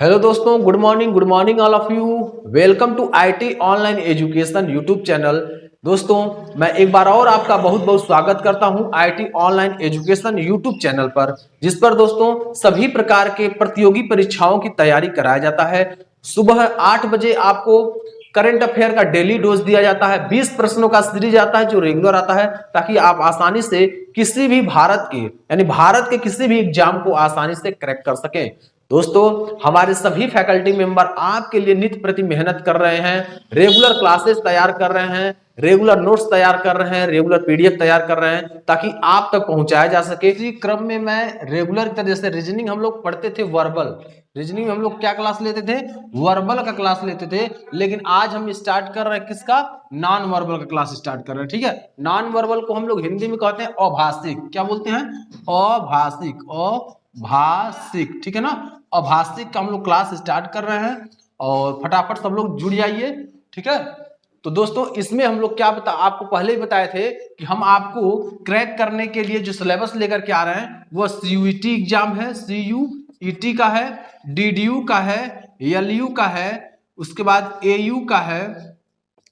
Hello दोस्तों, good morning all of you. Welcome to IT online education YouTube channel. दोस्तों, मैं एक बार और आपका बहुत बहुत स्वागत करता हूं IT online education YouTube channel पर, जिस पर दोस्तों सभी प्रकार के प्रतियोगी परीक्षाओं की तैयारी कराया जाता है। सुबह 8 बजे आपको करंट अफेयर का डेली डोज दिया जाता है। 20 प्रश्नों का सीरीज आता है जो रेगुलर आता है, ताकि आप आसानी से किसी भी भारत के यानी भारत के किसी भी एग्जाम को आसानी से क्रैक कर सकें। दोस्तों, हमारे सभी फैकल्टी मेंबर आपके लिए नित्य प्रति मेहनत कर रहे हैं, रेगुलर क्लासेस तैयार कर रहे हैं, रेगुलर नोट्स तैयार कर रहे हैं, रेगुलर पीडीएफ तैयार कर रहे हैं, ताकि आप तक पहुंचाया जा सके। इसी क्रम में मैं रेगुलर तरह से रीजनिंग हम लोग पढ़ते थे, वर्बल रीजनिंग में हम लोग क्या क्लास लेते थे? वर्बल का क्लास लेते थे। लेकिन आज हम स्टार्ट कर रहे हैं किसका? नॉन वर्बल का क्लास स्टार्ट कर रहे हैं। ठीक है, नॉन वर्बल को हम लोग हिंदी में कहते हैं अभाषिक। क्या बोलते हैं? अभाषिक, अभाषिक। ठीक है ना, अभाषिक का हम लोग क्लास स्टार्ट कर रहे हैं और फटाफट सब लोग जुड़ जाइए। ठीक है, तो दोस्तों इसमें हम लोग क्या आपको पहले ही बताए थे कि हम आपको क्रैक करने के लिए जो सिलेबस लेकर के आ रहे हैं वो सीयूईटी एग्जाम है, सीयूईटी का है, डीडीयू का है, एलयू का है, उसके बाद एयू का है,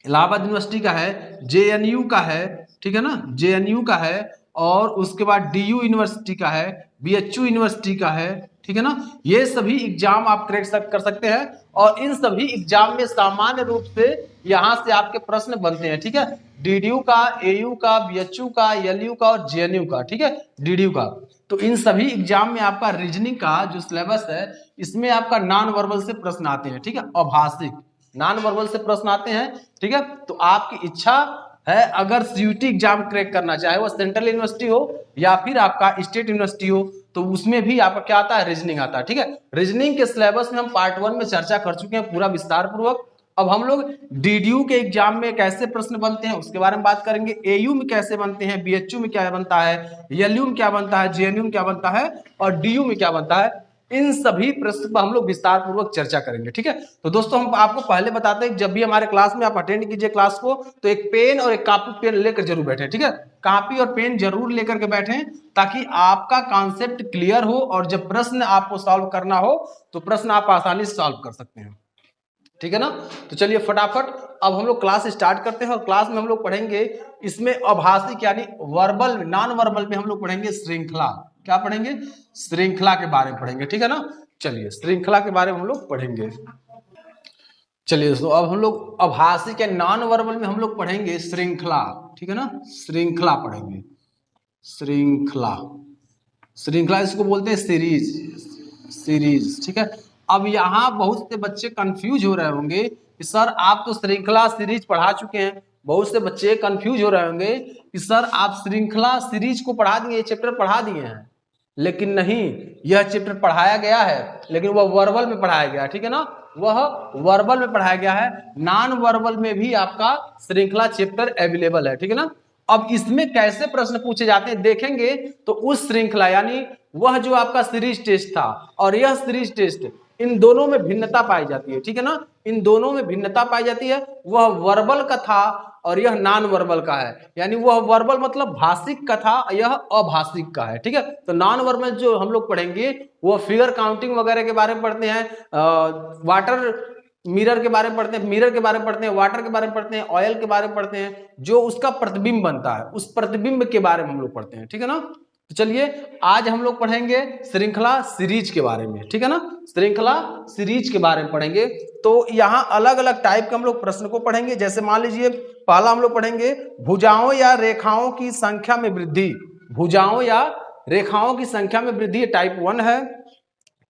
इलाहाबाद यूनिवर्सिटी का है, जेएनयू का है। ठीक है ना, जेएनयू का है, और उसके बाद डीयू यूनिवर्सिटी का है, बीएचयू यूनिवर्सिटी का है। ठीक है ना, ये सभी एग्जाम आप क्रैक कर सकते हैं, और इन सभी एग्जाम में सामान्य रूप से यहां से आपके प्रश्न बनते हैं। ठीक है, डीडीयू का, एयू का, बीएचयू का, एलयू का और जेएनयू का। ठीक है, डीडीयू का। तो इन सभी एग्जाम में आपका रीजनिंग का जो सिलेबस है, इसमें आपका नॉन वर्बल से प्रश्न आते हैं। ठीक है, अभाषिक नॉन वर्बल से प्रश्न आते हैं। ठीक है, तो आपकी इच्छा है, अगर सीयूटी एग्जाम क्रैक करना चाहे, वो सेंट्रल यूनिवर्सिटी हो या फिर आपका स्टेट यूनिवर्सिटी हो, तो उसमें भी आपका क्या आता है? रीजनिंग आता है। ठीक है, रीजनिंग के सिलेबस में हम पार्ट 1 में चर्चा कर चुके हैं पूरा विस्तार पूर्वक। अब हम लोग डीडीयू के एग्जाम में कैसे प्रश्न बनते हैं उसके बारे में बात करेंगे, एयू में कैसे बनते हैं, बीएचयू में क्या बनता है, एलयू में क्या बनता है, जेएनयू में क्या बनता है और डीयू में क्या बनता है। इन सभी प्रश्न पर हम लोग विस्तार पूर्वक चर्चा करेंगे। ठीक है, तो दोस्तों हम आपको पहले बताते हैं, जब भी हमारे क्लास में आप अटेंड कीजिए क्लास को, तो एक पेन और एक कॉपी पेन लेकर जरूर बैठे। ठीक है, कॉपी और पेन जरूर लेकर के बैठे, ताकि आपका कॉन्सेप्ट क्लियर हो, और जब प्रश्न आपको सॉल्व करना हो तो प्रश्न आप आसानी से सॉल्व कर सकते हैं। ठीक है ना, तो चलिए फटाफट अब हम लोग क्लास स्टार्ट करते हैं। और क्लास में हम लोग पढ़ेंगे, इसमें अभाषिक यानी वर्बल, नॉन वर्बल में हम लोग पढ़ेंगे श्रृंखला। क्या पढ़ेंगे? श्रृंखला के बारे में पढ़ेंगे। ठीक है ना, चलिए श्रृंखला के बारे में हम लोग पढ़ेंगे। चलिए दोस्तों, अब हम लोग अभाषिक या नॉन वर्बल में हम लोग पढ़ेंगे श्रृंखला। ठीक है ना, श्रृंखला पढ़ेंगे। श्रृंखला, श्रृंखला इसको बोलते हैं सीरीज, सीरीज। ठीक है, अब यहाँ बहुत से बच्चे कंफ्यूज हो रहे होंगे कि सर आप तो श्रृंखला सीरीज पढ़ा चुके हैं। बहुत से बच्चे कंफ्यूज हो रहे होंगे कि सर आप श्रृंखला सीरीज को पढ़ा दिए, चैप्टर पढ़ा दिए हैं, लेकिन नहीं, यह चैप्टर पढ़ाया गया है, लेकिन वह वर्बल में पढ़ाया गया है। ठीक है ना, वह वर्बल में पढ़ाया गया है। नॉन वर्बल में भी आपका श्रृंखला चैप्टर अवेलेबल है। ठीक है ना, अब इसमें कैसे प्रश्न पूछे जाते हैं देखेंगे। तो उस श्रृंखला यानी वह जो आपका सीरीज टेस्ट था और यह सीरीज टेस्ट, इन दोनों में भिन्नता पाई जाती है। ठीक है ना, इन दोनों में भिन्नता पाई जाती है। वह वर्बल का था और यह नॉन वर्बल का है, यानी वह वर्बल मतलब भाषिक का था, यह अभाषिक का है। ठीक है, तो नॉन वर्बल जो हम लोग पढ़ेंगे वो फिगर काउंटिंग वगैरह के बारे में पढ़ते हैं, वाटर मिरर के बारे में पढ़ते हैं, मिरर के बारे में पढ़ते हैं, वाटर के बारे में पढ़ते हैं, ऑयल के बारे में पढ़ते हैं, जो उसका प्रतिबिंब बनता है उस प्रतिबिंब के बारे में हम लोग पढ़ते हैं। ठीक है ना, तो चलिए आज हम लोग पढ़ेंगे श्रृंखला सीरीज के बारे में। ठीक है ना, श्रृंखला सीरीज के बारे में पढ़ेंगे। तो यहाँ अलग अलग टाइप के हम लोग प्रश्न को पढ़ेंगे। जैसे मान लीजिए पहला हम लोग पढ़ेंगे भुजाओं या रेखाओं की संख्या में वृद्धि। भुजाओं या रेखाओं की संख्या में वृद्धि टाइप 1 है।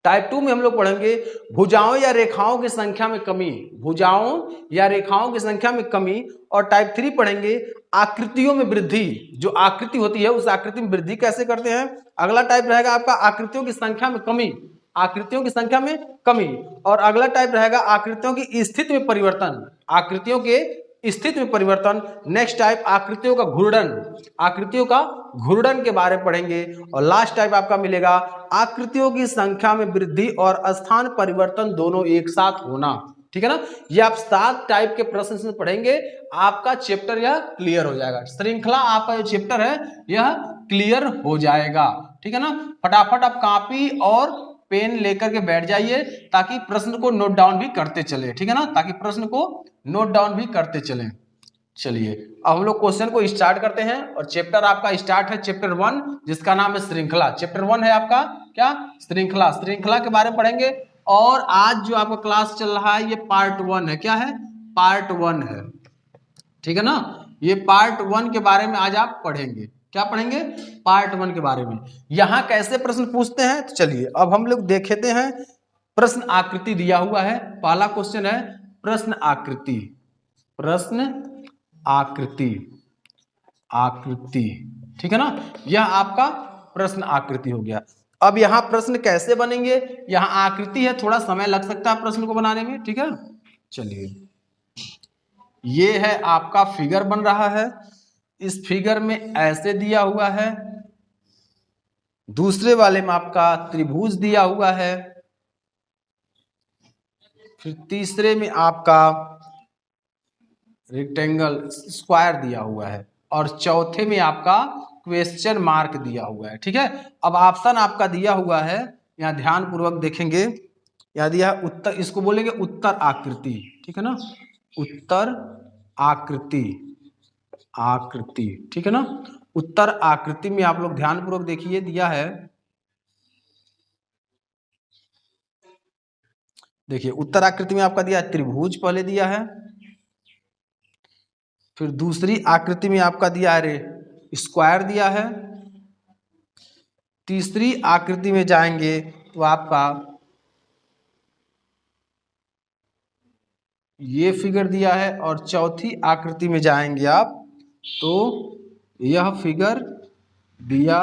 टाइप 2 में हम लोग पढ़ेंगे भुजाओं या रेखाओं की संख्या में कमी, भुजाओं या रेखाओं की संख्या में कमी। और टाइप 3 पढ़ेंगे आकृतियों में वृद्धि, जो आकृति होती है उस आकृति में वृद्धि कैसे करते हैं। अगला टाइप रहेगा आपका आकृतियों की संख्या में कमी, आकृतियों की संख्या में कमी। और अगला टाइप रहेगा आकृतियों की स्थिति में परिवर्तन, आकृतियों के स्थिति में परिवर्तन। नेक्स्ट टाइप आकृतियों का घूर्णन, आकृतियों का घूर्णन के बारे में पढ़ेंगे। और लास्ट टाइप आपका मिलेगा आकृतियों की संख्या में वृद्धि और स्थान परिवर्तन दोनों एक साथ होना। ठीक है ना, ये आप 7 टाइप के प्रश्न से पढ़ेंगे, आपका चैप्टर यह क्लियर हो जाएगा। श्रृंखला आपका जो चैप्टर है यह क्लियर हो जाएगा। ठीक है ना, फटाफट आप कॉपी और पेन लेकर के बैठ जाइए ताकि प्रश्न को नोट डाउन भी करते चले, ठीक है ना, ताकि प्रश्न को नोट डाउन भी करते चले। चलिए अब हम लोग क्वेश्चन को स्टार्ट करते हैं और चैप्टर आपका स्टार्ट है चैप्टर 1 जिसका नाम है श्रृंखला। चैप्टर 1 है आपका क्या, श्रृंखला। श्रृंखला के बारे में पढ़ेंगे और आज जो आपका क्लास चल रहा है ये पार्ट 1 है। क्या है, पार्ट 1 है, ठीक है ना। ये पार्ट 1 के बारे में आज आप पढ़ेंगे। क्या पढ़ेंगे, पार्ट 1 के बारे में। यहां कैसे प्रश्न पूछते हैं तो चलिए अब हम लोग देखते हैं। प्रश्न आकृति दिया हुआ है, पहला क्वेश्चन है प्रश्न आकृति। प्रश्न आकृति, आकृति, ठीक है ना, यह आपका प्रश्न आकृति हो गया। अब यहां प्रश्न कैसे बनेंगे, यहां आकृति है, थोड़ा समय लग सकता है प्रश्न को बनाने में, ठीक है। चलिए ये है आपका फिगर बन रहा है, इस फिगर में ऐसे दिया हुआ है, दूसरे वाले में आपका त्रिभुज दिया हुआ है, फिर तीसरे में आपका रेक्टेंगल स्क्वायर दिया हुआ है और चौथे में आपका क्वेश्चन मार्क दिया हुआ है, ठीक है। अब ऑप्शन आपका दिया हुआ है, यहाँ ध्यान पूर्वक देखेंगे, यहाँ दिया उत्तर, इसको बोलेंगे उत्तर आकृति, ठीक है ना, उत्तर आकृति, आकृति, ठीक है ना। उत्तर आकृति में आप लोग ध्यान पूर्वक देखिए, दिया है, देखिए उत्तर आकृति में आपका दिया त्रिभुज पहले दिया है, फिर दूसरी आकृति में आपका दिया है स्क्वायर दिया है, तीसरी आकृति में जाएंगे तो आपका ये फिगर दिया है और चौथी आकृति में जाएंगे आप तो यह फिगर दिया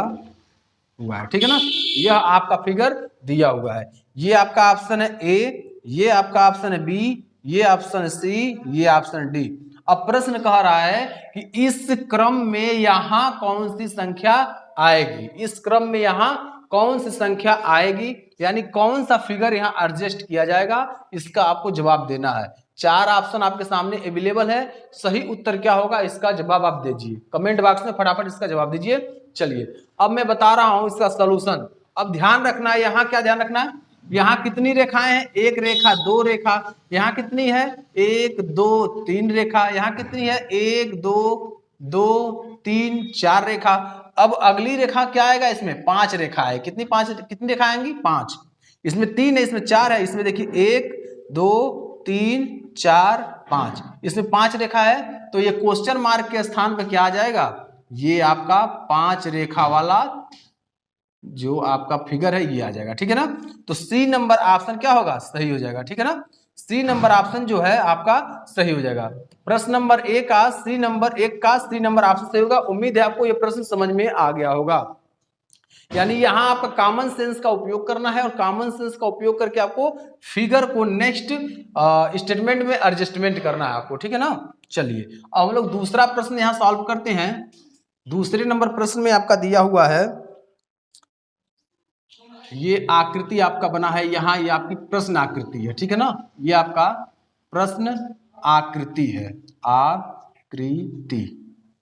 हुआ है, ठीक है ना। यह आपका फिगर दिया हुआ है। ये आपका ऑप्शन है ए, ये आपका ऑप्शन है बी, ये ऑप्शन है सी, ये ऑप्शन डी। अब प्रश्न कह रहा है कि इस क्रम में यहां कौन सी संख्या आएगी, इस क्रम में यहां कौन सी संख्या आएगी, यानी कौन सा फिगर यहां एडजस्ट किया जाएगा, इसका आपको जवाब देना है। 4 ऑप्शन आपके सामने अवेलेबल है, सही उत्तर क्या होगा इसका जवाब आप दीजिए, कमेंट बॉक्स में फटाफट इसका जवाब दीजिए। चलिए अब मैं बता रहा हूं इसका सॉल्यूशन। अब ध्यान रखना है, यहां क्या ध्यान रखना है, यहां कितनी रेखाएं हैं, एक रेखा, दो रेखा, यहां कितनी है, 1 2 3 रेखा, यहां कितनी है, 1 2 2 3 4 रेखा। अब अगली रेखा क्या आएगा, इसमें 5 रेखा है, कितनी 5, कितनी रेखा आएंगी, 5। इसमें 3 है, इसमें 4 है, इसमें देखिए 1 2 3 4 5, इसमें 5 रेखा है, तो ये क्वेश्चन मार्क के स्थान पर क्या आ जाएगा, ये आपका 5 रेखा वाला जो आपका फिगर है ये आ जाएगा, ठीक है ना। तो सी नंबर ऑप्शन क्या होगा, सही हो जाएगा, ठीक है ना। सी नंबर ऑप्शन जो है आपका सही हो जाएगा। प्रश्न नंबर ए का सी नंबर 1 का सी नंबर ऑप्शन सही होगा। उम्मीद है आपको ये प्रश्न समझ में आ गया होगा। यानी यहां आपका कॉमन सेंस का उपयोग करना है और कॉमन सेंस का उपयोग करके आपको फिगर को नेक्स्ट स्टेटमेंट में एडजस्टमेंट करना है आपको, ठीक है ना। चलिए अब हम लोग दूसरा प्रश्न यहां सॉल्व करते हैं। दूसरे नंबर प्रश्न में आपका दिया हुआ है, ये आकृति आपका बना है यहां, ये आपकी प्रश्न आकृति है, ठीक है ना, ये आपका प्रश्न आकृति है, आकृति,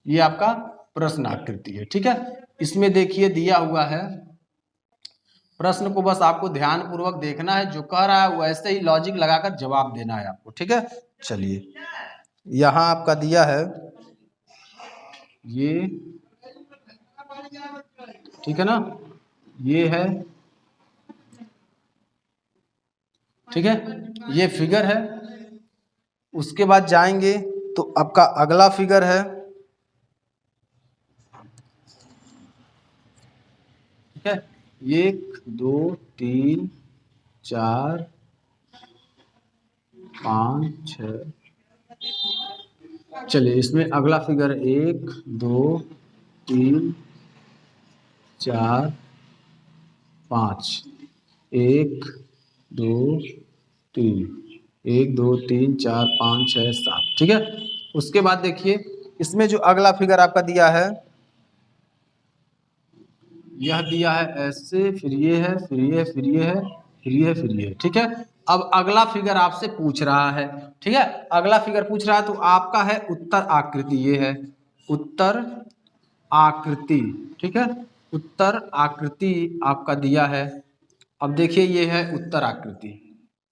ये आपका प्रश्न आकृति है, ठीक है। इसमें देखिए दिया हुआ है, प्रश्न को बस आपको ध्यान पूर्वक देखना है, जो कह रहा है वैसे ही लॉजिक लगाकर जवाब देना है आपको, ठीक है। चलिए यहां आपका दिया है ये, ठीक है ना, ये है, ठीक है, ये फिगर है। उसके बाद जाएंगे तो आपका अगला फिगर है, ठीक है, 1 2 3 4 5 6। चलिए इसमें अगला फिगर 1 2 3 4 5, 1 2 3, 1 2 3 4 5 6 7, ठीक है। उसके बाद देखिए इसमें जो अगला फिगर आपका दिया है, यह दिया है ऐसे, फिर ये है, फिर ये, फिर ये है, फिर ये, फिर ये, ठीक है। अब अगला फिगर आपसे पूछ रहा है, ठीक है, अगला फिगर पूछ रहा है तो आपका है उत्तर आकृति, ये है उत्तर आकृति, ठीक है, उत्तर आकृति आपका दिया है। अब देखिए ये है उत्तर आकृति।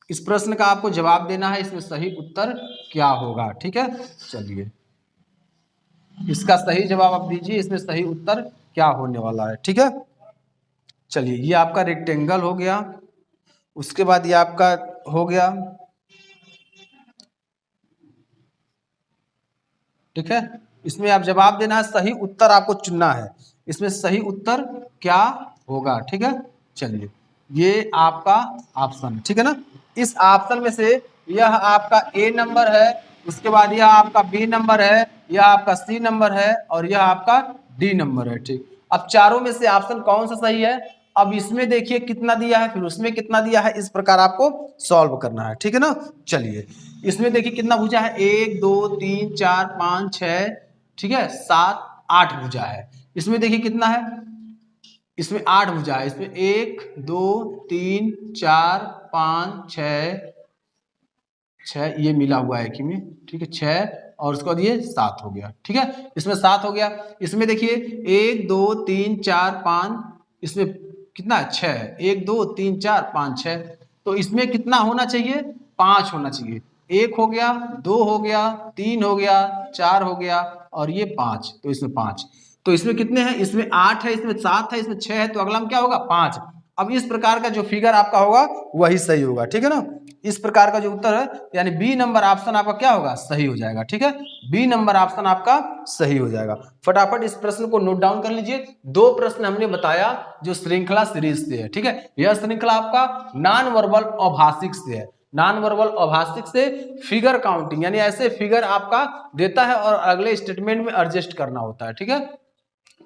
इस प्रश्न का आपको जवाब देना है, इसमें सही उत्तर क्या होगा। ठीक है, चलिए इसका सही जवाब आप दीजिए, इसमें सही उत्तर क्या होने वाला है। ठीक है, चलिए ये आपका रेक्टेंगल हो गया, उसके बाद ये आपका हो गया। ठीक है, इसमें आप जवाब देना है, सही उत्तर आपको चुनना है, इसमें सही उत्तर क्या होगा। ठीक है, चलिए ये आपका ऑप्शन, ठीक है ना। इस ऑप्शन में से यह आपका ए नंबर है, उसके बाद यह आपका बी नंबर है, यह आपका सी नंबर है और यह आपका डी नंबर है। ठीक, अब चारों में से ऑप्शन कौन सा सही है। अब इसमें देखिए कितना दिया है, फिर उसमें कितना दिया है, इस प्रकार आपको सॉल्व करना है। ठीक है ना, चलिए इसमें देखिए कितना भुजा है, 1 2 3 4 5 6, ठीक है 7 8 भुजा है। इसमें देखिए कितना है, इसमें 8 भुजा है। इसमें 1 2 3 4 5 6 ये मिला हुआ है कि में, ठीक है 6 और उसके बाद ये 7 हो गया। ठीक है, इसमें 7 हो गया। इसमें देखिए 1 2 3 4 5, इसमें कितना है 6 है, 1 2 3 4 5 6, तो इसमें कितना होना चाहिए, 5 होना चाहिए। 1 हो गया, 2 हो गया, 3 हो गया, 4 हो गया और ये 5, तो इसमें 5। तो इसमें कितने हैं, इसमें 8 है, इसमें 7 है, इसमें 6 है, तो अगला में क्या होगा 5। अब इस प्रकार का जो फिगर आपका होगा वही सही होगा। ठीक है ना, इस प्रकार का जो उत्तर है यानी बी नंबर ऑप्शन आपका क्या होगा, सही हो जाएगा। ठीक है, बी नंबर ऑप्शन आपका सही हो जाएगा। फटाफट इस प्रश्न को नोट डाउन कर लीजिए। 2 प्रश्न हमने बताया जो श्रृंखला सीरीज से है। ठीक है, यह श्रृंखला आपका नॉन वर्बल अभाषिक से है, नॉन वर्बल अभाषिक से फिगर काउंटिंग, यानी ऐसे फिगर आपका देता है और अगले स्टेटमेंट में एडजस्ट करना होता है। ठीक है,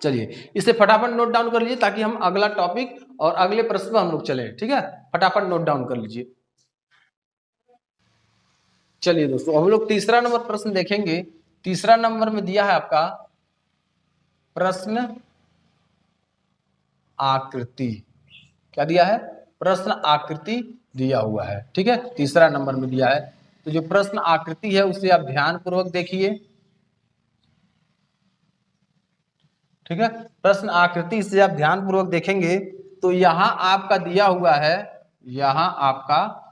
चलिए इसे फटाफट नोट डाउन कर लीजिए ताकि हम अगला टॉपिक और अगले प्रश्न में हम लोग चले। ठीक है, फटाफट नोट डाउन कर लीजिए। चलिए दोस्तों हम लोग तीसरा नंबर प्रश्न देखेंगे। तीसरा नंबर में दिया है आपका प्रश्न आकृति। क्या दिया है, प्रश्न आकृति दिया हुआ है। ठीक है, तीसरा नंबर में दिया है, तो जो प्रश्न आकृति है उसे आप ध्यान पूर्वक देखिए। ठीक है, प्रश्न आकृति से आप ध्यान पूर्वक देखेंगे तो यहां आपका दिया हुआ है, यहां आपका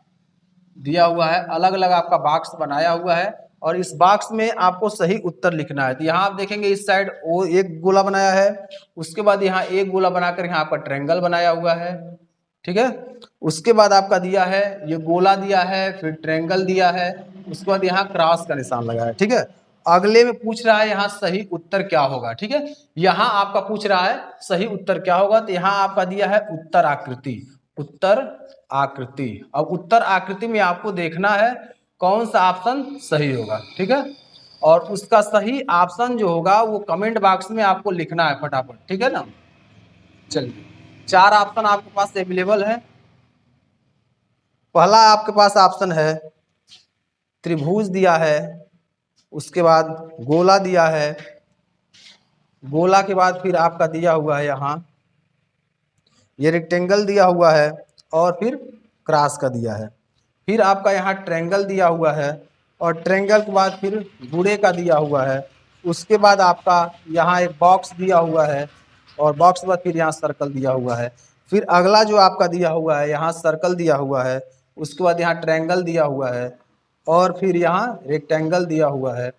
दिया हुआ है, अलग अलग आपका बॉक्स बनाया हुआ है और इस बॉक्स में आपको सही उत्तर लिखना है। तो यहाँ आप देखेंगे इस साइड वो एक गोला बनाया है, उसके बाद यहाँ एक गोला बनाकर यहाँ आपका ट्रायंगल बनाया हुआ है। ठीक है, उसके बाद आपका दिया है ये गोला दिया है, फिर ट्रायंगल दिया है, उसके बाद यहाँ क्रॉस का निशान लगा है। ठीक है, अगले में पूछ रहा है यहाँ सही उत्तर क्या होगा। ठीक है, यहाँ आपका पूछ रहा है सही उत्तर क्या होगा, तो यहाँ आपका दिया है उत्तर आकृति, उत्तर आकृति। अब उत्तर आकृति में आपको देखना है कौन सा ऑप्शन सही होगा। ठीक है, और उसका सही ऑप्शन जो होगा वो कमेंट बॉक्स में आपको लिखना है फटाफट। ठीक है ना, चलिए 4 ऑप्शन आपके पास अवेलेबल है। पहला आपके पास ऑप्शन है त्रिभुज दिया है, उसके बाद गोला दिया है, गोला के बाद फिर आपका दिया हुआ है यहाँ ये रेक्टेंगल दिया हुआ है और फिर क्रॉस का दिया है, फिर आपका यहाँ ट्रायंगल दिया हुआ है और ट्रायंगल के बाद फिर गुड़े का दिया हुआ है, उसके बाद आपका यहाँ एक बॉक्स दिया हुआ है और बॉक्स के बाद फिर यहाँ सर्कल दिया हुआ है, फिर अगला जो आपका दिया हुआ है यहाँ सर्कल दिया हुआ है, उसके बाद यहाँ ट्रायंगल दिया हुआ है और फिर यहाँ रेक्टेंगल दिया हुआ है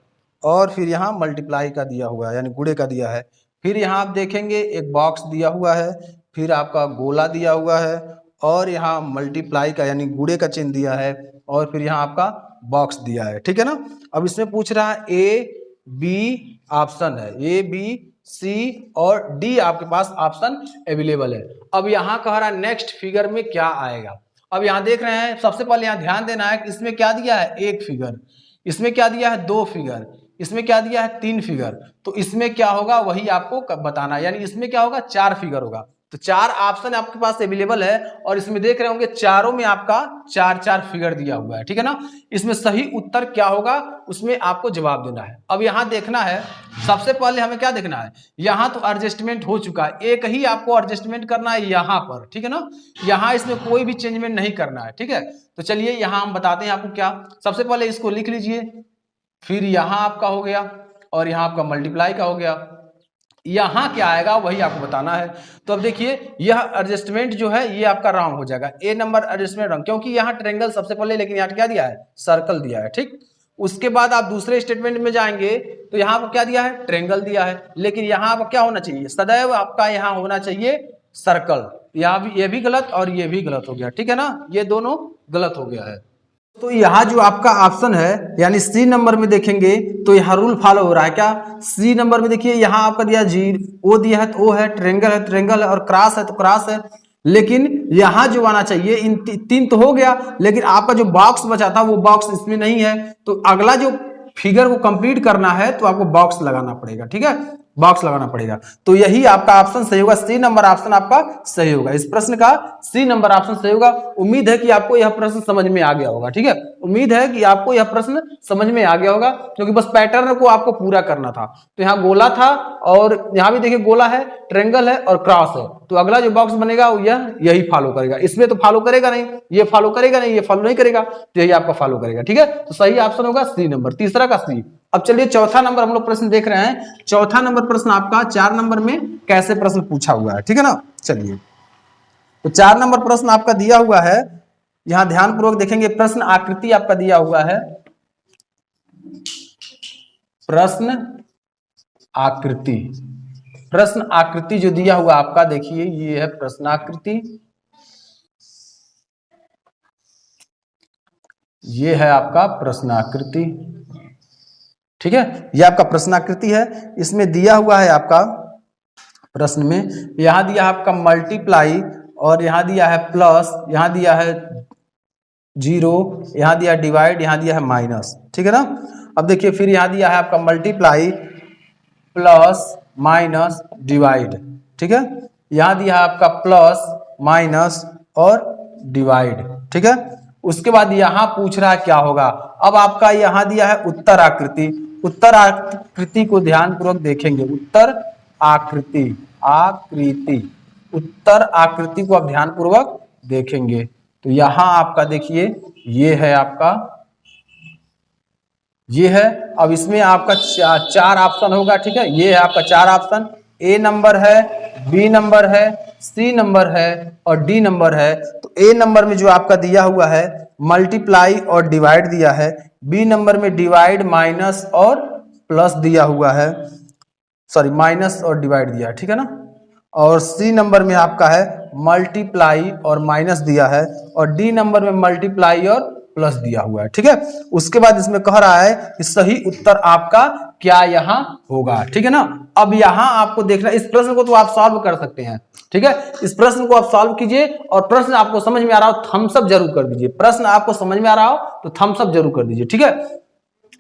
और फिर यहाँ मल्टीप्लाई का दिया हुआ है यानी गुणे का दिया है, फिर यहाँ आप देखेंगे एक बॉक्स दिया हुआ है, फिर आपका गोला दिया हुआ है और यहाँ मल्टीप्लाई का यानी गुणे का चिन्ह दिया है और फिर यहाँ आपका बॉक्स दिया है। ठीक है ना, अब इसमें पूछ रहा है ए बी ऑप्शन है, ए बी सी और डी आपके पास ऑप्शन अवेलेबल है। अब यहाँ कह रहा है नेक्स्ट फिगर में क्या आएगा। अब यहाँ देख रहे हैं, सबसे पहले यहाँ ध्यान देना है कि इसमें क्या दिया है एक फिगर, इसमें क्या दिया है 2 फिगर, इसमें क्या दिया है 3 फिगर, तो इसमें क्या होगा वही आपको बताना है, यानी इसमें क्या होगा 4 फिगर होगा। तो 4 ऑप्शन आपके पास अवेलेबल है और इसमें देख रहे होंगे चारों में आपका 4-4 फिगर दिया हुआ है। ठीक है ना, इसमें सही उत्तर क्या होगा उसमें आपको जवाब देना है। अब यहाँ देखना है, सबसे पहले हमें क्या देखना है, यहाँ तो एडजस्टमेंट हो चुका है, एक ही आपको एडजस्टमेंट करना है यहाँ पर। ठीक है ना, यहाँ इसमें कोई भी चेंजमेंट नहीं करना है। ठीक है, तो चलिए यहाँ हम बताते हैं आपको क्या। सबसे पहले इसको लिख लीजिए, फिर यहाँ आपका हो गया और यहाँ आपका मल्टीप्लाई का हो गया, यहाँ क्या आएगा वही आपको बताना है। तो अब देखिए यह एडजस्टमेंट जो है ये आपका रॉन्ग हो जाएगा, ए नंबर एडजस्टमेंट रॉन्ग, क्योंकि यहाँ ट्रायंगल सबसे पहले, लेकिन यहाँ क्या दिया है, सर्कल दिया है। ठीक, उसके बाद आप दूसरे स्टेटमेंट में जाएंगे तो यहाँ पर क्या दिया है, ट्रायंगल दिया है, लेकिन यहाँ पर क्या होना चाहिए, सदैव आपका यहाँ होना चाहिए सर्कल। यहाँ भी ये भी गलत और ये भी गलत हो गया, ठीक है ना, ये दोनों गलत हो गया है। तो यहाँ जो आपका ऑप्शन है यानी सी नंबर में देखेंगे तो यहाँ रूल फॉलो हो रहा है क्या, सी नंबर में देखिए यहाँ आपका दिया जी, ओ दिया है तो ओ है, ट्रायंगल है ट्रायंगल है, और क्रॉस है तो क्रॉस है। लेकिन यहाँ जो आना चाहिए, इन तीन तो हो गया, लेकिन आपका जो बॉक्स बचा था वो बॉक्स इसमें नहीं है, तो अगला जो फिगर को कंप्लीट करना है तो आपको बॉक्स लगाना पड़ेगा। ठीक है, बॉक्स लगाना पड़ेगा। तो यही आपका ऑप्शन सही होगा, सी नंबर ऑप्शन आपका सही होगा, इस प्रश्न का सी नंबर ऑप्शन सही होगा। उम्मीद है कि आपको यह प्रश्न समझ में आ गया होगा। ठीक है, उम्मीद है कि आपको यह प्रश्न समझ में आ गया होगा, क्योंकि बस पैटर्न को आपको पूरा करना था। तो यहाँ गोला था और यहाँ भी देखिए गोला है, ट्रायंगल है और क्रॉस है, तो अगला जो बॉक्स बनेगा वो यही फॉलो करेगा। इसमें तो फॉलो करेगा नहीं, ये फॉलो करेगा नहीं, ये फॉलो नहीं करेगा, तो यही आपका फॉलो करेगा। ठीक है, तो सही ऑप्शन होगा सी नंबर, तीसरा का सी। अब चलिए चौथा नंबर हम लोग प्रश्न देख रहे हैं। चौथा नंबर प्रश्न आपका 4 नंबर में कैसे प्रश्न पूछा हुआ है, ठीक है ना। चलिए तो 4 नंबर प्रश्न आपका दिया हुआ है, यहां ध्यानपूर्वक देखेंगे। प्रश्न आकृति आपका दिया हुआ है, प्रश्न आकृति, प्रश्न आकृति जो दिया हुआ आपका देखिए ये है प्रश्न आकृति, ये है आपका प्रश्न आकृति। ठीक है, ये आपका प्रश्नाकृति है। इसमें दिया हुआ है आपका प्रश्न में, यहां दिया है आपका मल्टीप्लाई, और यहां दिया है प्लस, यहां दिया है जीरो, यहां दिया है डिवाइड, यहां दिया है माइनस। ठीक है ना। अब देखिए फिर यहां दिया है आपका मल्टीप्लाई प्लस माइनस डिवाइड। ठीक है, यहां दिया है आपका प्लस माइनस और डिवाइड। ठीक है, उसके बाद यहां पूछ रहा है क्या होगा। अब आपका यहां दिया है उत्तर आकृति, उत्तर आकृति को ध्यान पूर्वक देखेंगे, उत्तर आकृति, आकृति, उत्तर आकृति को आप ध्यान पूर्वक देखेंगे तो यहां आपका देखिए ये है आपका, ये है। अब इसमें आपका चार ऑप्शन होगा। ठीक है, ये है आपका 4 ऑप्शन, ए नंबर है, बी नंबर है, सी नंबर है और डी नंबर है। तो ए नंबर में जो आपका दिया हुआ है मल्टीप्लाई और डिवाइड दिया है, बी नंबर में डिवाइड माइनस और प्लस दिया हुआ है, सॉरी माइनस और डिवाइड दिया है। ठीक है ना। और सी नंबर में आपका है मल्टीप्लाई और माइनस दिया है, और डी नंबर में मल्टीप्लाई और प्लस दिया हुआ है। ठीक है, उसके बाद इसमें कह रहा है कि सही उत्तर आपका क्या यहाँ होगा। ठीक है ना। अब यहाँ आपको देखना, इस प्रश्न को तो आप सॉल्व कर सकते हैं। ठीक है, इस प्रश्न को आप सॉल्व कीजिए, और प्रश्न आपको समझ में आ रहा हो थम्स अप जरूर कर दीजिए, प्रश्न आपको समझ में आ रहा हो तो थम्स अप जरूर कर दीजिए। ठीक है,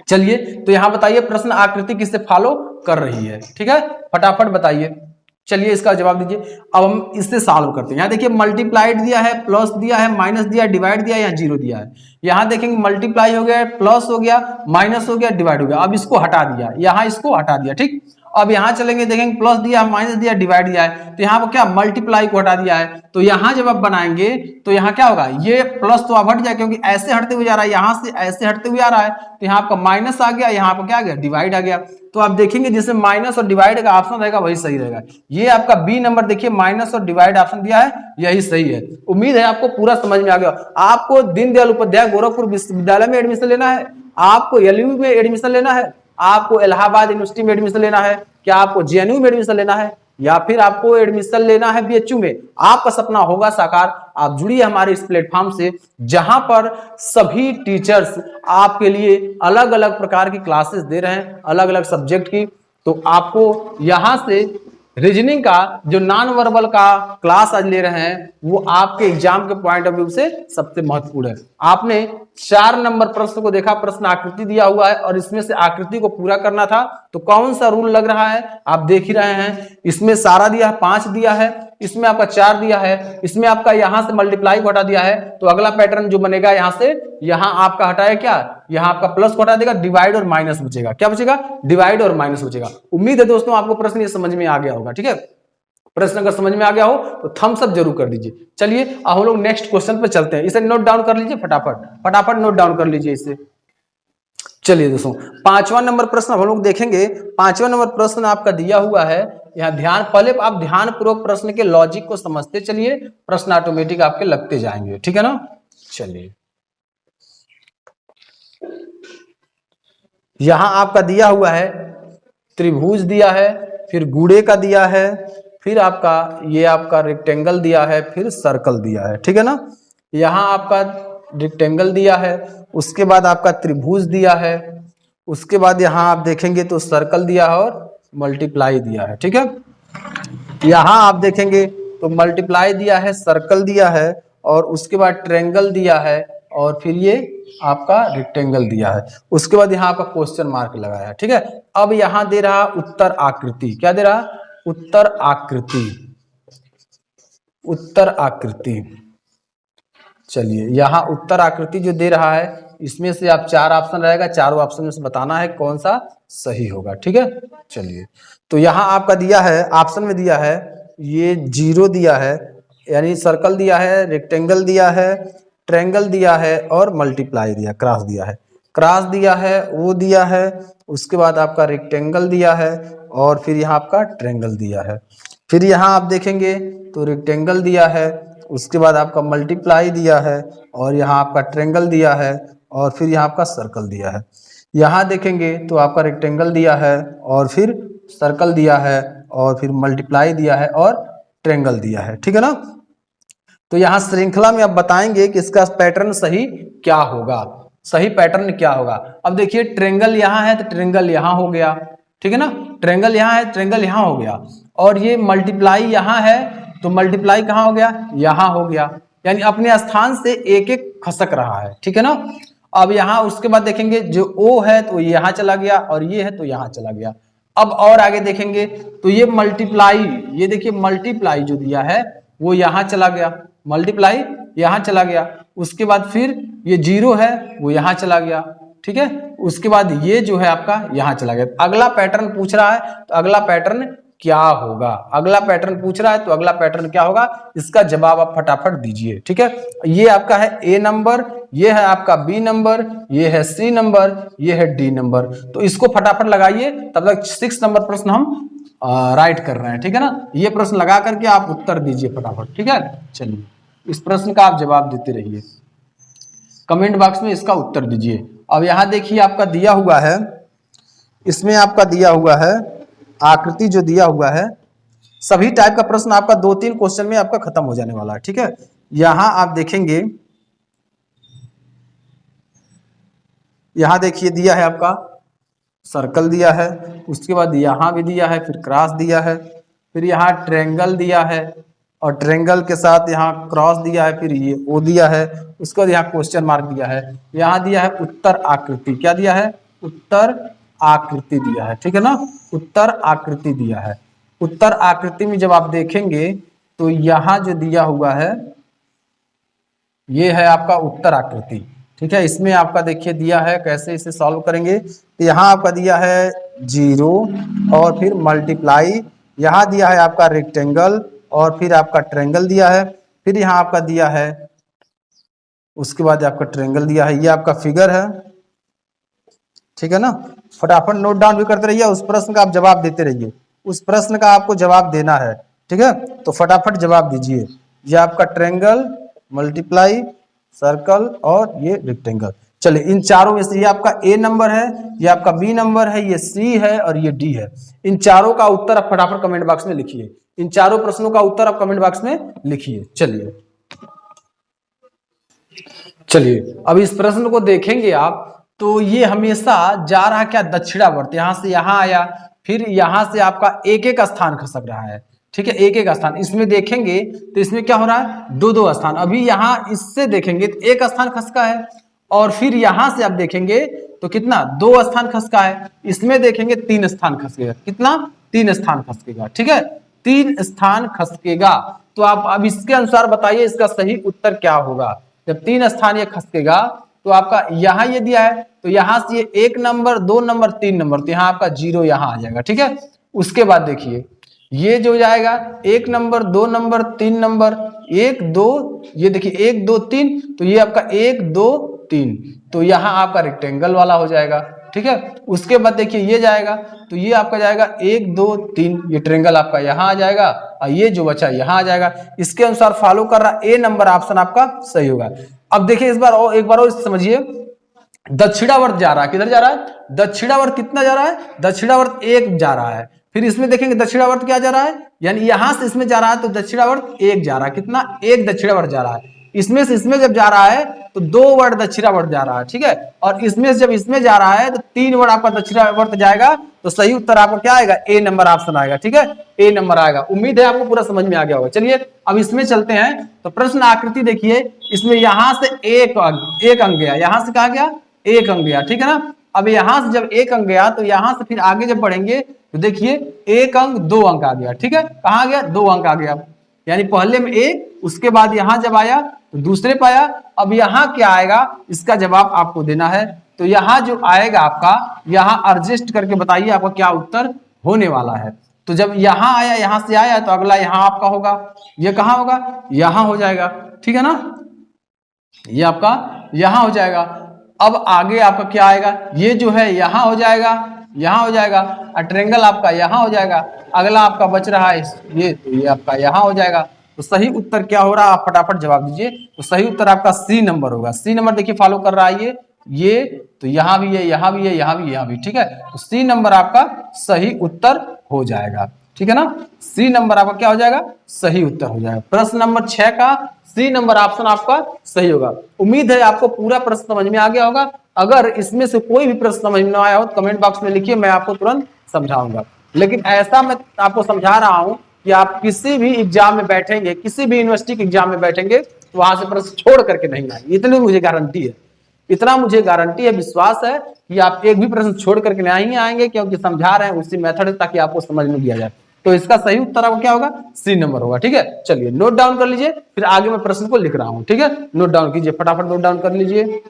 चलिए तो यहां बताइए प्रश्न आकृति किससे फॉलो कर रही है। ठीक है, फटाफट बताइए, चलिए इसका जवाब दीजिए। अब हम इससे सॉल्व करते हैं। यहाँ देखिए मल्टीप्लाइड दिया है, प्लस दिया है, माइनस दिया है, डिवाइड दिया है, यहाँ जीरो दिया है। यहाँ देखेंगे मल्टीप्लाई हो गया, प्लस हो गया, माइनस हो गया, डिवाइड हो गया। अब इसको हटा दिया, यहाँ इसको हटा दिया। ठीक, अब यहाँ चलेंगे देखेंगे प्लस दिया, माइनस दिया, डिवाइड दिया है, तो यहाँ पर क्या मल्टीप्लाई को हटा दिया है। तो यहाँ जब आप बनाएंगे तो यहाँ क्या होगा, ये प्लस तो आप हट जाए, क्योंकि ऐसे हटते हुए जा रहा है, यहाँ से ऐसे हटते हुए आ रहा है, तो यहाँ आपका माइनस आ गया, यहाँ पर क्या आ गया, डिवाइड आ गया। तो आप देखेंगे जिसमें माइनस और डिवाइड का ऑप्शन रहेगा वही सही रहेगा। ये आपका बी नंबर देखिए माइनस और डिवाइड ऑप्शन दिया है, यही सही है। उम्मीद है आपको पूरा समझ में आ गया। आपको दीनदयाल उपाध्याय गोरखपुर विश्वविद्यालय में एडमिशन लेना है, आपको एलयू में एडमिशन लेना है, आपको इलाहाबाद यूनिवर्सिटी में एडमिशन लेना है, क्या आपको जेएनयू में एडमिशन लेना है, या फिर आपको एडमिशन लेना है बीएचयू में, आपका सपना होगा साकार। आप जुड़िए हमारे इस प्लेटफॉर्म से, जहां पर सभी टीचर्स आपके लिए अलग अलग प्रकार की क्लासेस दे रहे हैं, अलग अलग सब्जेक्ट की। तो आपको यहां से रीजनिंग का जो नॉन वर्बल का क्लास आज ले रहे हैं वो आपके एग्जाम के पॉइंट ऑफ व्यू से सबसे महत्वपूर्ण है। आपने 4 नंबर प्रश्न को देखा, प्रश्न आकृति दिया हुआ है और इसमें से आकृति को पूरा करना था। तो कौन सा रूल लग रहा है आप देख ही रहे हैं, इसमें सारा दिया है, 5 दिया है, इसमें आपका 4 दिया है, इसमें आपका यहां से मल्टीप्लाई को हटा दिया है। तो अगला पैटर्न जो बनेगा यहां से, यहां आपका हटाया क्या, यहां आपका प्लस को हटा देगा, डिवाइड और माइनस बचेगा। क्या बचेगा, डिवाइड और माइनस बचेगा। उम्मीद है दोस्तों आपको प्रश्न ये समझ में आ गया होगा। ठीक है, प्रश्न अगर समझ में आ गया हो तो थम्स अप जरूर कर दीजिए। चलिए अब हम लोग नेक्स्ट क्वेश्चन पे चलते हैं, इसे नोट डाउन कर लीजिए, फटाफट फटाफट नोट डाउन कर लीजिए इसे। चलिए दोस्तों, 5वां नंबर प्रश्न हम लोग देखेंगे। 5वां नंबर प्रश्न आपका दिया हुआ है, यहाँ ध्यान, पहले आप ध्यान पूर्वक प्रश्न के लॉजिक को समझते चलिए, प्रश्न ऑटोमेटिक आपके लगते जाएंगे, ठीक है ना। चलिए, यहां आपका दिया हुआ है त्रिभुज दिया है, फिर गुड़े का दिया है, फिर आपका ये आपका रेक्टेंगल दिया है, फिर सर्कल दिया है, ठीक है ना। यहां आपका रेक्टेंगल दिया है, उसके बाद आपका त्रिभुज दिया है, उसके बाद यहां आप देखेंगे तो सर्कल दिया है और मल्टीप्लाई दिया है, ठीक है। यहां आप देखेंगे तो मल्टीप्लाई दिया है, सर्कल दिया है, और उसके बाद ट्रायंगल दिया है, और फिर ये आपका रेक्टेंगल दिया है। उसके बाद यहाँ आपका क्वेश्चन मार्क लगाया है, ठीक है। अब यहां दे रहा उत्तर आकृति, क्या दे रहा, उत्तर आकृति, उत्तर आकृति। चलिए, यहां उत्तर आकृति जो दे रहा है, इसमें से आप 4 ऑप्शन रहेगा, चारों ऑप्शन में से बताना है कौन सा सही होगा, ठीक है। चलिए, तो यहां आपका दिया है, ऑप्शन में दिया है, ये 0 दिया है, यानी सर्कल दिया है, रेक्टेंगल दिया है, ट्रायंगल दिया है, और मल्टीप्लाई दिया, क्रॉस दिया है, क्रॉस दिया है, वो दिया है, उसके बाद आपका रेक्टेंगल दिया है, और फिर यहाँ आपका ट्रायंगल दिया है। फिर यहाँ आप देखेंगे तो रेक्टेंगल दिया है, उसके बाद आपका मल्टीप्लाई दिया है, और यहाँ आपका ट्रायंगल दिया है, और फिर यहाँ आपका सर्कल दिया है। यहाँ देखेंगे तो आपका रेक्टेंगल दिया है, और फिर सर्कल दिया है, और फिर मल्टीप्लाई दिया है, और ट्रायंगल दिया है, ठीक है ना। तो यहाँ श्रृंखला में अब बताएंगे कि इसका पैटर्न सही क्या होगा, सही पैटर्न क्या होगा। अब देखिए, ट्रायंगल यहाँ है तो ट्रायंगल यहाँ हो गया, ठीक है ना, ट्रायंगल यहाँ है, ट्रायंगल यहाँ हो गया, और ये मल्टीप्लाई यहाँ है तो मल्टीप्लाई कहाँ हो गया, यहाँ हो गया, यानी अपने स्थान से एक एक खसक रहा है, ठीक है ना। अब यहाँ उसके बाद देखेंगे, जो O है तो ये यहाँ चला गया, और ये है तो यहाँ चला गया। अब और आगे देखेंगे तो ये मल्टीप्लाई, ये देखिए मल्टीप्लाई जो दिया है वो यहाँ चला गया, मल्टीप्लाई यहाँ चला गया। उसके बाद फिर ये 0 है वो यहाँ चला गया, ठीक है। उसके बाद ये जो है आपका यहाँ चला गया। अगला पैटर्न पूछ रहा है तो अगला पैटर्न क्या होगा, अगला पैटर्न पूछ रहा है तो अगला पैटर्न क्या होगा, इसका जवाब आप फटाफट दीजिए, ठीक है। ये आपका है A नंबर, ये है आपका B नंबर, ये है C नंबर, ये है D नंबर। तो इसको फटाफट लगाइए, तब तक 6 नंबर प्रश्न हम राइट कर रहे हैं, ठीक है ना। ये प्रश्न लगा करके आप उत्तर दीजिए फटाफट, ठीक है। चलिए, इस प्रश्न का आप जवाब देते रहिए, कमेंट बॉक्स में इसका उत्तर दीजिए। अब यहाँ देखिए आपका दिया हुआ है, इसमें आपका दिया हुआ है आकृति जो दिया हुआ है, सभी टाइप का प्रश्न आपका 2-3 क्वेश्चन में आपका खत्म हो जाने वाला है, ठीक है। यहां आप देखेंगे, यहां देखिए दिया है आपका सर्कल दिया है, उसके बाद यहां भी दिया है, फिर क्रॉस दिया है, फिर यहाँ ट्रायंगल दिया है, और ट्रायंगल के साथ यहाँ क्रॉस दिया है, फिर ये O दिया है, उसके बाद यहाँ क्वेश्चन मार्क दिया है, यहाँ दिया है उत्तर आकृति, क्या दिया है, उत्तर आकृति दिया है, ठीक है ना, उत्तर आकृति दिया है। उत्तर आकृति में जब आप देखेंगे तो यहाँ जो दिया हुआ है ये है आपका उत्तर आकृति, ठीक है। इसमें आपका देखिए दिया है, कैसे इसे सॉल्व करेंगे, तो यहाँ आपका दिया है 0, और फिर मल्टीप्लाई, यहाँ दिया है आपका रेक्टेंगल, और फिर आपका ट्रायंगल दिया है, फिर यहाँ आपका दिया है, उसके बाद आपका ट्रायंगल दिया है। ये आपका फिगर है, ठीक है ना। फटाफट नोट डाउन भी करते रहिए, उस प्रश्न का आप जवाब देते रहिए, उस प्रश्न का आपको जवाब देना है, ठीक है। तो फटाफट जवाब दीजिए। ये आपका ट्रायंगल, मल्टीप्लाई, सर्कल, और ये रेक्टेंगल। चलिए, इन चारों में से ये आपका A नंबर है, ये आपका B नंबर है, ये C है, और ये D है। इन चारों का उत्तर आप फटाफट कमेंट बॉक्स में लिखिए, इन चारों प्रश्नों का उत्तर आप कमेंट बॉक्स में लिखिए। चलिए, अब इस प्रश्न को देखेंगे आप, तो ये हमेशा जा रहा क्या, दक्षिणावर्त, यहां से यहां आया, फिर यहां से आपका एक एक स्थान खसक रहा है, ठीक है, एक एक स्थान। इसमें देखेंगे तो इसमें क्या हो रहा है, 2-2 स्थान। अभी यहाँ इससे देखेंगे तो एक स्थान खसका है, और फिर यहां से आप देखेंगे तो कितना, 2 स्थान खसका है। इसमें देखेंगे 3 स्थान खसकेगा, कितना, 3 स्थान खसकेगा, ठीक है, 3 स्थान खसकेगा। तो आप अब इसके अनुसार बताइए इसका सही उत्तर क्या होगा। जब 3 स्थान ये खसकेगा तो आपका यहाँ ये दिया है, तो यहाँ से ये 1 नंबर, 2 नंबर, 3 नंबर, तो यहाँ आपका 0 यहाँ आ जाएगा, ठीक है। उसके बाद देखिए ये जो जाएगा 1 नंबर, 2 नंबर, 3 नंबर, 1 2, ये देखिए 1 2 3, तो ये आपका 1 2 3, तो यहाँ आपका रेक्टेंगल वाला हो जाएगा। ठीक है, उसके बाद देखिए ये जाएगा तो ये आपका जाएगा 1 2 3, ये ट्रायंगल आपका यहाँ आ जाएगा और ये जो बचा यहाँ आ जाएगा। इसके अनुसार फॉलो कर रहा ए नंबर ऑप्शन आपका सही होगा। अब देखिए इस बार और एक बार और समझिए, दक्षिणावर्त जा रहा है, किधर जा रहा है? दक्षिणावर्त कितना जा रहा है? दक्षिणावर्त 1 जा रहा है। फिर इसमें देखेंगे दक्षिणावर्त क्या जा रहा है, यानी यहां से इसमें जा रहा है तो दक्षिणावर्त 1 जा रहा है, कितना? 1 दक्षिणावर्त जा रहा है। इसमें से इसमें जब जा रहा है तो 2 वर्ड दक्षिणावर्त जा रहा है। ठीक है, और इसमें से जब इसमें जा रहा है तो 3 वर्ड आपका दक्षिणावर्त जाएगा, तो सही उत्तर आपका क्या आएगा? ए नंबर ऑप्शन आएगा। ठीक है, ए नंबर आएगा। उम्मीद है आपको पूरा समझ में आ गया होगा। चलिए अब इसमें चलते हैं। तो प्रश्न आकृति देखिए, इसमें यहां से एक अंक गया, यहां से कहा गया? 1 अंक गया। ठीक है ना, अब यहां से जब 1 अंक गया तो यहां से फिर आगे जब बढ़ेंगे तो देखिए 1 अंक 2 अंक आ गया। ठीक है, कहां गया? 2 अंक आ गया, यानी पहले में 1, उसके बाद यहां जब आया तो दूसरे पे आया। अब यहां क्या आएगा, इसका जवाब आपको देना है। तो यहां जो आएगा आपका, यहां एडजस्ट करके बताइए आपका क्या उत्तर होने वाला है। तो जब यहां आया, यहां से आया, तो अगला यहां आपका होगा, ये कहां होगा? यहां हो जाएगा। ठीक है ना, ये आपका यहां हो जाएगा। अब आगे आपका क्या आएगा? ये जो है यहां हो जाएगा, यहां हो जाएगा, और ट्रायंगल आपका यहां हो जाएगा। अगला आपका बच रहा है ये, तो ये आपका यहां हो जाएगा। तो सही उत्तर क्या हो रहा है, आप फटाफट जवाब दीजिए। तो सही उत्तर आपका सी नंबर होगा। सी नंबर देखिए फॉलो कर रहा है ये तो यहां भी है, यहां भी है, यहां भी, यहां भी। ठीक है, तो सी नंबर आपका सही उत्तर हो जाएगा। ठीक है ना, सी नंबर आपका क्या हो जाएगा? सही उत्तर हो जाएगा। प्रश्न नंबर 6 का सी नंबर ऑप्शन आपका सही होगा। उम्मीद है आपको पूरा प्रश्न समझ में आ गया होगा। अगर इसमें से कोई भी प्रश्न समझ में आया हो तो कमेंट बॉक्स में लिखिए, मैं आपको तुरंत समझाऊंगा। लेकिन ऐसा मैं आपको समझा रहा हूं कि आप किसी भी एग्जाम में बैठेंगे, किसी भी यूनिवर्सिटी के एग्जाम में बैठेंगे तो वहां से प्रश्न छोड़ करके नहीं आएंगे, इतनी मुझे गारंटी है। इतना मुझे गारंटी है, विश्वास है कि आप एक भी प्रश्न छोड़ करके नहीं आएंगे, क्योंकि समझा रहे हैं उसी मेथड से, ताकि आपको समझ में दिया जाए। तो इसका सही उत्तर आपको क्या होगा? सी नंबर होगा। ठीक है, चलिए नोट डाउन कर लीजिए, फिर आगे मैं प्रश्न को लिख रहा हूं। ठीक है, नोट डाउन कीजिए, फटाफट नोट डाउन कर लीजिए।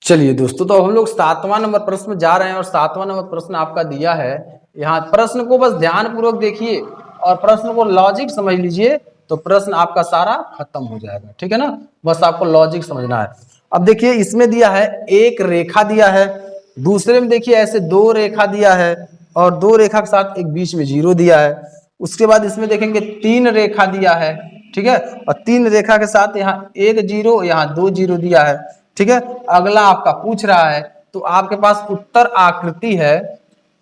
चलिए दोस्तों, तो हम लोग 7वां नंबर प्रश्न जा रहे हैं, और 7वां नंबर प्रश्न आपका दिया है। यहाँ प्रश्न को बस ध्यान पूर्वक देखिए और प्रश्न को लॉजिक समझ लीजिए, तो प्रश्न आपका सारा खत्म हो जाएगा। ठीक है ना, बस आपको लॉजिक समझना है। अब देखिए इसमें दिया है एक रेखा दिया है, दूसरे में देखिए ऐसे 2 रेखा दिया है, और 2 रेखा के साथ एक बीच में 0 दिया है। उसके बाद इसमें देखेंगे 3 रेखा दिया है। ठीक है, और 3 रेखा के साथ यहाँ 1 0, यहाँ 2 0 दिया है। ठीक है, अगला आपका पूछ रहा है, तो आपके पास उत्तर आकृति है,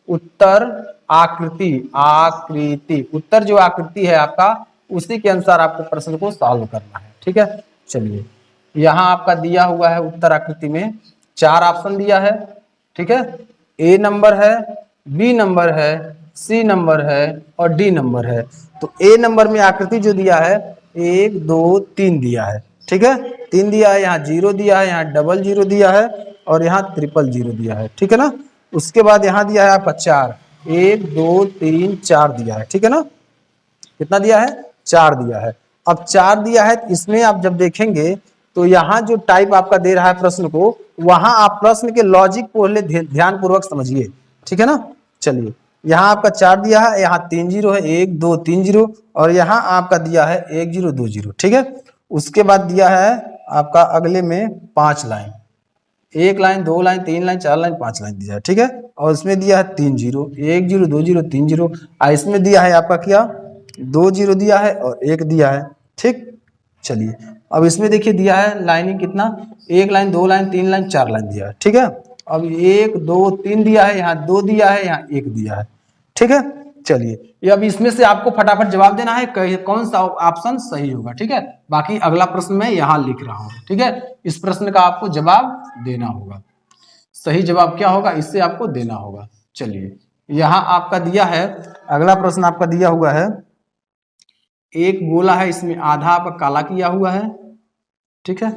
उत्तर आकृति, उत्तर जो आकृति है आपका, उसी के अनुसार आपको प्रश्न को सॉल्व करना है। ठीक है, चलिए यहां आपका दिया हुआ है उत्तर आकृति में 4 ऑप्शन दिया है। ठीक है, ए नंबर है, बी नंबर है, सी नंबर है और डी नंबर है। तो ए नंबर में आकृति जो दिया है 1 2 3 दिया है। ठीक है, 3 दिया है, यहाँ 0 दिया है, यहाँ डबल 0 दिया है, और यहाँ 000 दिया है। ठीक है ना, उसके बाद यहाँ दिया है आपका 4, 1 2 3 4 दिया है। ठीक है ना, कितना दिया है? 4 दिया है। अब 4 दिया है, इसमें आप जब देखेंगे तो यहाँ जो टाइप आपका दे रहा है प्रश्न को, वहां आप प्रश्न के लॉजिक को ध्यान पूर्वक समझिए। ठीक है ना, चलिए यहाँ आपका 4 दिया है, यहाँ 3 0 है, 1 2 3 0, और यहाँ आपका दिया है 1 0 2 0। ठीक है, उसके बाद दिया है आपका अगले में 5 line, 1 line 2 line 3 line 4 line 5 line दिया है। ठीक है, और इसमें दिया है 3 0, 1 0 2 0 3 0, और इसमें दिया है आपका क्या? 2 0 दिया है और 1 दिया है। ठीक, चलिए अब इसमें देखिए दिया है लाइनिंग कितना, 1 लाइन 2 लाइन 3 लाइन 4 लाइन दिया है। ठीक है, अब 1 2 3 दिया है, यहाँ 2 दिया है, यहाँ 1 दिया है। ठीक है, चलिए ये अब इसमें से आपको फटाफट जवाब देना है कौन सा ऑप्शन सही होगा। ठीक है, बाकी अगला प्रश्न मैं यहाँ लिख रहा हूँ। ठीक है, इस प्रश्न का आपको जवाब देना होगा, सही जवाब क्या होगा इससे आपको देना होगा। चलिए यहाँ आपका दिया है, अगला प्रश्न आपका दिया हुआ है, एक गोला है, इसमें आधा आपका काला किया हुआ है। ठीक है,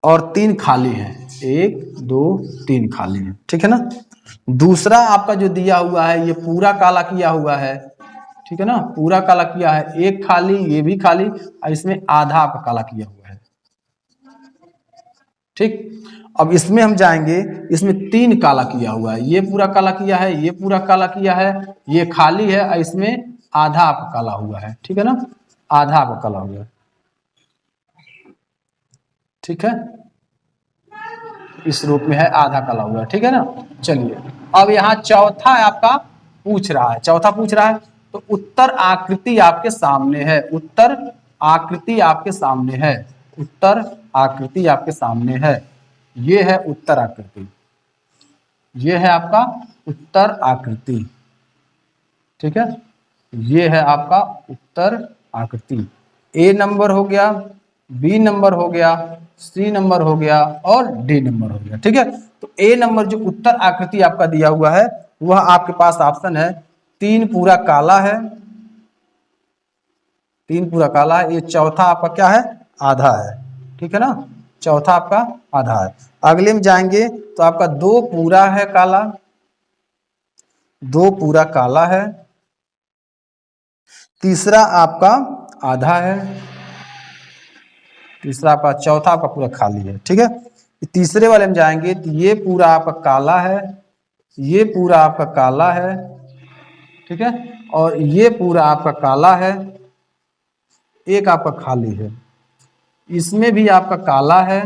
और 3 खाली है, 1 2 3 खाली है। ठीक है ना, दूसरा आपका जो दिया हुआ है ये पूरा काला किया हुआ है। ठीक है ना, पूरा काला किया है, 1 खाली, ये भी खाली, और इसमें आधा आपका काला किया हुआ है। ठीक, अब इसमें हम जाएंगे, इसमें 3 काला किया हुआ है, ये पूरा काला किया है, ये पूरा काला किया है, ये खाली है, और इसमें आधा आपका काला हुआ है। ठीक है ना, आधा आपका काला हुआ है। ठीक है, इस रूप में है, आधा काला हुआ है, ठीक है ना। चलिए अब यहाँ चौथा आपका पूछ रहा है, चौथा पूछ रहा है तो उत्तर आकृति आपके सामने है, उत्तर आकृति आपके सामने है, उत्तर आकृति आपके सामने है। ये है उत्तर आकृति, ये है आपका उत्तर आकृति, ठीक है। ये है आपका उत्तर आकृति। ए नंबर हो गया, बी नंबर हो गया, सी नंबर हो गया और डी नंबर हो गया, ठीक है। तो ए नंबर जो उत्तर आकृति आपका दिया हुआ है वह आपके पास ऑप्शन है 3 पूरा काला है, 3 पूरा काला है। ये चौथा आपका क्या है, आधा है, ठीक है ना, चौथा आपका आधा है। अगले में जाएंगे तो आपका 2 पूरा है काला, 2 पूरा काला है, तीसरा आपका आधा है, तीसरा आपका, चौथा आपका पूरा खाली है, ठीक है। तीसरे वाले में जाएंगे तो ये पूरा आपका काला है, ये पूरा आपका काला है, ठीक है, और ये पूरा आपका काला है, एक आपका खाली है, इसमें भी आपका काला है।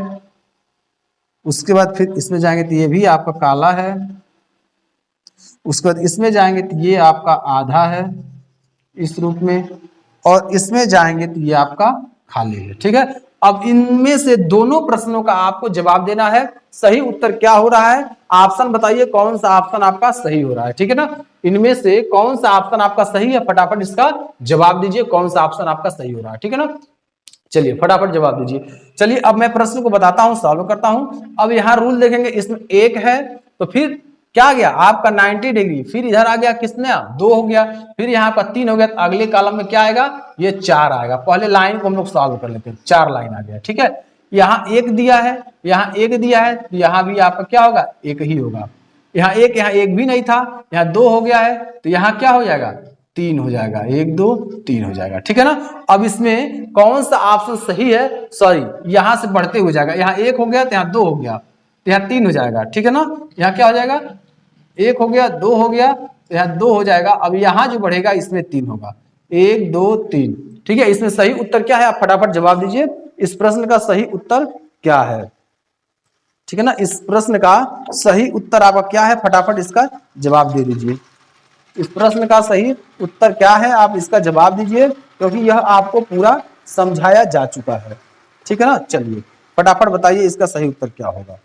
उसके बाद फिर इसमें जाएंगे तो ये भी आपका काला है, उसके बाद इसमें जाएंगे तो ये आपका आधा है इस रूप में, और इसमें जाएंगे तो ये आपका खाली है, ठीक है। अब इनमें से दोनों प्रश्नों का आपको जवाब देना है, सही उत्तर क्या हो रहा है, ऑप्शन बताइए कौन सा ऑप्शन आपका सही हो रहा है, ठीक है ना। इनमें से कौन सा ऑप्शन आपका सही है, फटाफट इसका जवाब दीजिए, कौन सा ऑप्शन आपका सही हो रहा है, ठीक है ना। चलिए फटाफट जवाब दीजिए। चलिए अब मैं प्रश्न को बताता हूं, सॉल्व करता हूं। अब यहाँ रूल देखेंगे, इसमें 1 है तो फिर क्या आ गया आपका 90 डिग्री, फिर इधर आ गया किसने 2 हो गया, फिर यहाँ पर 3 हो गया, तो अगले कॉलम में क्या आएगा, ये 4 आएगा। पहले लाइन को हम लोग सॉल्व कर लेते हैं, 4 लाइन आ गया, ठीक है। यहाँ 1 दिया है, यहाँ 1 दिया है, तो यहाँ भी आपका क्या होगा, 1 ही होगा। यहाँ 1 भी नहीं था, यहाँ 2 हो गया है, तो यहाँ क्या हो जाएगा, 3 हो जाएगा, 1 2 3 हो जाएगा, ठीक है ना। अब इसमें कौन सा ऑप्शन सही है, सॉरी यहां से बढ़ते हुए जाएगा, यहाँ 1 हो गया तो यहाँ 2 हो गया, तो यहाँ 3 हो जाएगा, ठीक है ना। यहाँ क्या हो जाएगा, 1 हो गया, 2 हो गया, तो यहाँ 2 हो जाएगा। अब यहाँ जो बढ़ेगा इसमें 3 होगा, 1 2 3, ठीक है। इसमें सही उत्तर क्या है, आप फटाफट जवाब दीजिए, इस प्रश्न का सही उत्तर क्या है, ठीक है ना। इस प्रश्न का सही उत्तर आपका क्या है, फटाफट इसका जवाब दे दीजिए। इस प्रश्न का सही उत्तर क्या है, आप इसका जवाब दीजिए, क्योंकि यह आपको पूरा समझाया जा चुका है, ठीक है ना। चलिए फटाफट बताइए इसका सही उत्तर क्या होगा।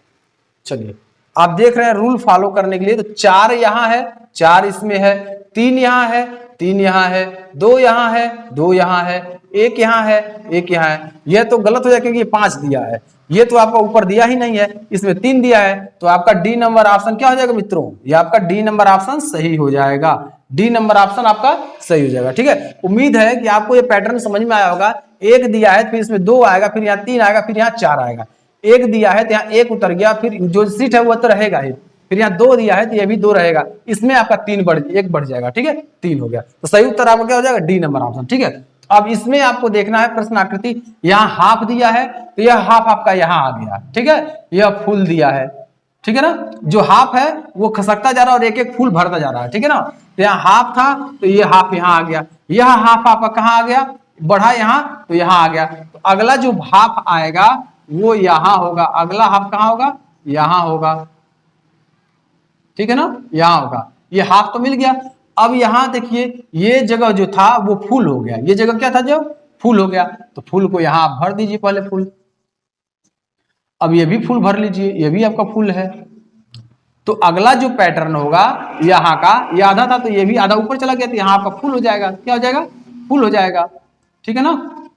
चलिए आप देख रहे हैं रूल फॉलो करने के लिए, तो 4 यहाँ है, 4 इसमें है, 3 यहाँ है, 3 यहाँ है, 2 यहाँ है, 2 यहाँ है, 1 यहाँ है, 1 यहाँ है। यह तो गलत हो जाएगा क्योंकि ये 5 दिया है, ये तो आपका ऊपर दिया ही नहीं है, इसमें 3 दिया है, तो आपका डी नंबर ऑप्शन क्या हो जाएगा मित्रों, ये आपका डी नंबर ऑप्शन सही हो जाएगा, डी नंबर ऑप्शन आपका सही हो जाएगा, ठीक है। उम्मीद है कि आपको ये पैटर्न समझ में आया होगा। 1 दिया है, फिर इसमें 2 आएगा, फिर यहाँ 3 आएगा, फिर यहाँ 4 आएगा। 1 दिया है तो यहाँ 1 उतर गया, फिर जो सीट है वो तो रहेगा ही, फिर यहाँ 2 दिया है तो ये भी 2 रहेगा, इसमें आपका 1 बढ़ जाएगा, ठीक है, 3 हो गया। तो सही उत्तर आपका क्या हो जाएगा, डी नंबर ऑप्शन, ठीक है। अब इसमें आपको देखना है प्रश्न आकृति, यहाँ हाफ दिया है तो यह हाफ आपका यहाँ आ गया, ठीक है, यह फुल दिया है, ठीक है ना। जो हाफ है वो खसकता जा रहा है और एक एक फूल भरता जा रहा है, ठीक है ना। तो यहाँ हाफ था तो ये हाफ यहाँ आ गया, यह हाफ आपका कहाँ आ गया, बढ़ा यहाँ तो यहाँ आ गया। तो अगला जो हाफ आएगा वो यहाँ होगा, अगला हाफ कहाँ होगा, यहाँ होगा, ठीक है ना, यहाँ होगा। ये हाफ तो मिल गया। अब यहाँ देखिए ये जगह जो था वो फुल हो गया, ये जगह क्या था जो फुल हो गया, तो फुल को यहाँ आप भर दीजिए पहले फुल। अब ये भी फुल भर लीजिए, ये भी आपका फुल है। तो अगला जो पैटर्न होगा यहाँ का, ये आधा था तो ये भी आधा ऊपर चला गया, तो यहाँ आपका फुल हो जाएगा, क्या हो जाएगा, फुल हो जाएगा, ठीक है ना,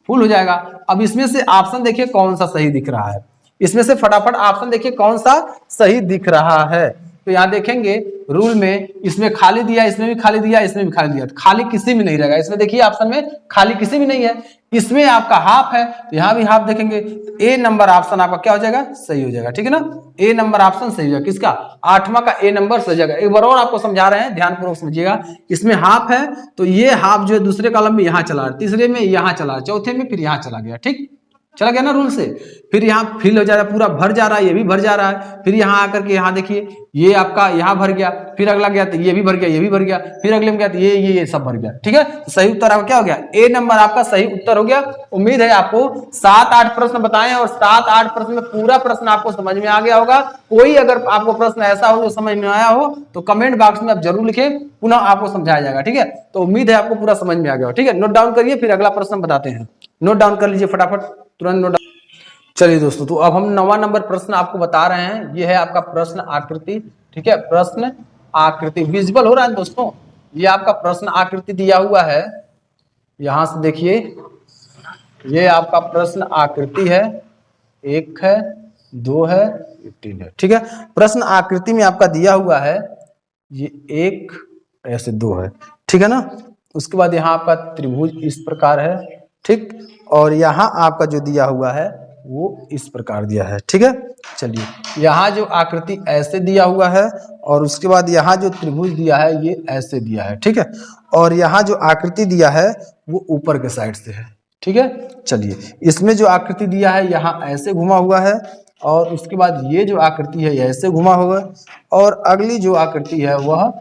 फुल हो जाएगा। अब इसमें से ऑप्शन देखिए कौन सा सही दिख रहा है, इसमें से फटाफट ऑप्शन देखिए कौन सा सही दिख रहा है। तो यहाँ देखेंगे रूल में, इसमें खाली दिया, इसमें भी खाली दिया, इसमें भी खाली दिया, तो खाली किसी में नहीं रहेगा। इसमें देखिए ऑप्शन में खाली किसी में नहीं है, इसमें आपका हाफ है तो यहाँ भी हाफ देखेंगे, तो ए नंबर ऑप्शन आपका क्या हो जाएगा, सही हो जाएगा, ठीक है ना। ए नंबर ऑप्शन सही हो जाएगा, किसका, 8वां का ए नंबर सही हो जाएगा। एक बार और आपको समझा रहे हैं, ध्यानपूर्वक समझिएगा। इसमें हाफ है तो ये हाफ जो है दूसरे कॉलम में यहाँ चला, तीसरे में यहाँ चला, चौथे में फिर यहाँ चला गया, ठीक। चला गया ना रूल से। फिर यहाँ फिल हो जा रहा है, पूरा भर जा रहा है, ये भी भर जा रहा है। फिर यहाँ आकर के यहाँ देखिए ये आपका यहाँ भर गया, फिर अगला गया तो ये भी भर गया, ये भी भर गया, फिर अगले में गया तो ये सब भर गया। ठीक है, तो सही उत्तर आपका क्या हो गया? ए नंबर आपका सही उत्तर हो गया। उम्मीद है आपको 7-8 प्रश्न बताए और 7-8 प्रश्न में पूरा प्रश्न आपको समझ में आ गया होगा। कोई अगर आपको प्रश्न ऐसा हो जो समझ में आया हो तो कमेंट बॉक्स में आप जरूर लिखें, पुनः आपको समझाया जाएगा। ठीक है, तो उम्मीद है आपको पूरा समझ में आ गया हो। ठीक है, नोट डाउन करिए, फिर अगला प्रश्न बताते हैं। नोट डाउन कर लीजिए फटाफट, तुरंत नोट डाउन। चलिए दोस्तों, तो अब हम 9वां नंबर प्रश्न आपको बता रहे हैं। ये है आपका प्रश्न आकृति। ठीक है, प्रश्न आकृति विजुअल हो रहा है दोस्तों। ये आपका प्रश्न आकृति दिया हुआ है, यहां से देखिए, ये आपका प्रश्न आकृति है। 1 है, 2 है, 3 है। ठीक है, प्रश्न आकृति में आपका दिया हुआ है ये 1 ऐसे 2 है। ठीक है ना, उसके बाद यहाँ आपका त्रिभुज इस प्रकार है। ठीक, और यहाँ आपका जो दिया हुआ है वो इस प्रकार दिया है। ठीक है, चलिए यहाँ जो आकृति ऐसे दिया हुआ है और उसके बाद यहाँ जो त्रिभुज दिया है ये ऐसे दिया है। ठीक है, और यहाँ जो आकृति दिया है वो ऊपर के साइड से है। ठीक है, चलिए इसमें जो आकृति दिया है यहाँ ऐसे घुमा हुआ है और उसके बाद ये जो आकृति है ऐसे घुमा हुआ है और अगली जो आकृति है वह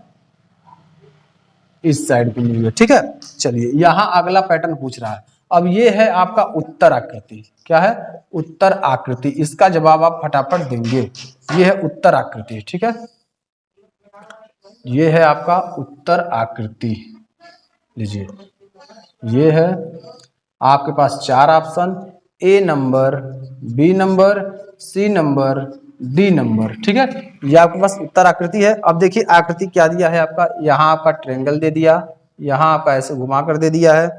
इस साइड घुमी हुई है। ठीक है, चलिए यहाँ अगला पैटर्न पूछ रहा है। अब ये है आपका उत्तर आकृति। क्या है? उत्तर आकृति। इसका जवाब आप फटाफट देंगे। ये है उत्तर आकृति। ठीक है, ये है आपका उत्तर आकृति। लीजिए, ये है आपके पास 4 option, A number, B number, C number, D number. ठीक है, ये आपके पास उत्तर आकृति है। अब देखिए आकृति क्या दिया है आपका, यहाँ आपका ट्रायंगल दे दिया, यहाँ आपका ऐसे घुमा कर दे दिया है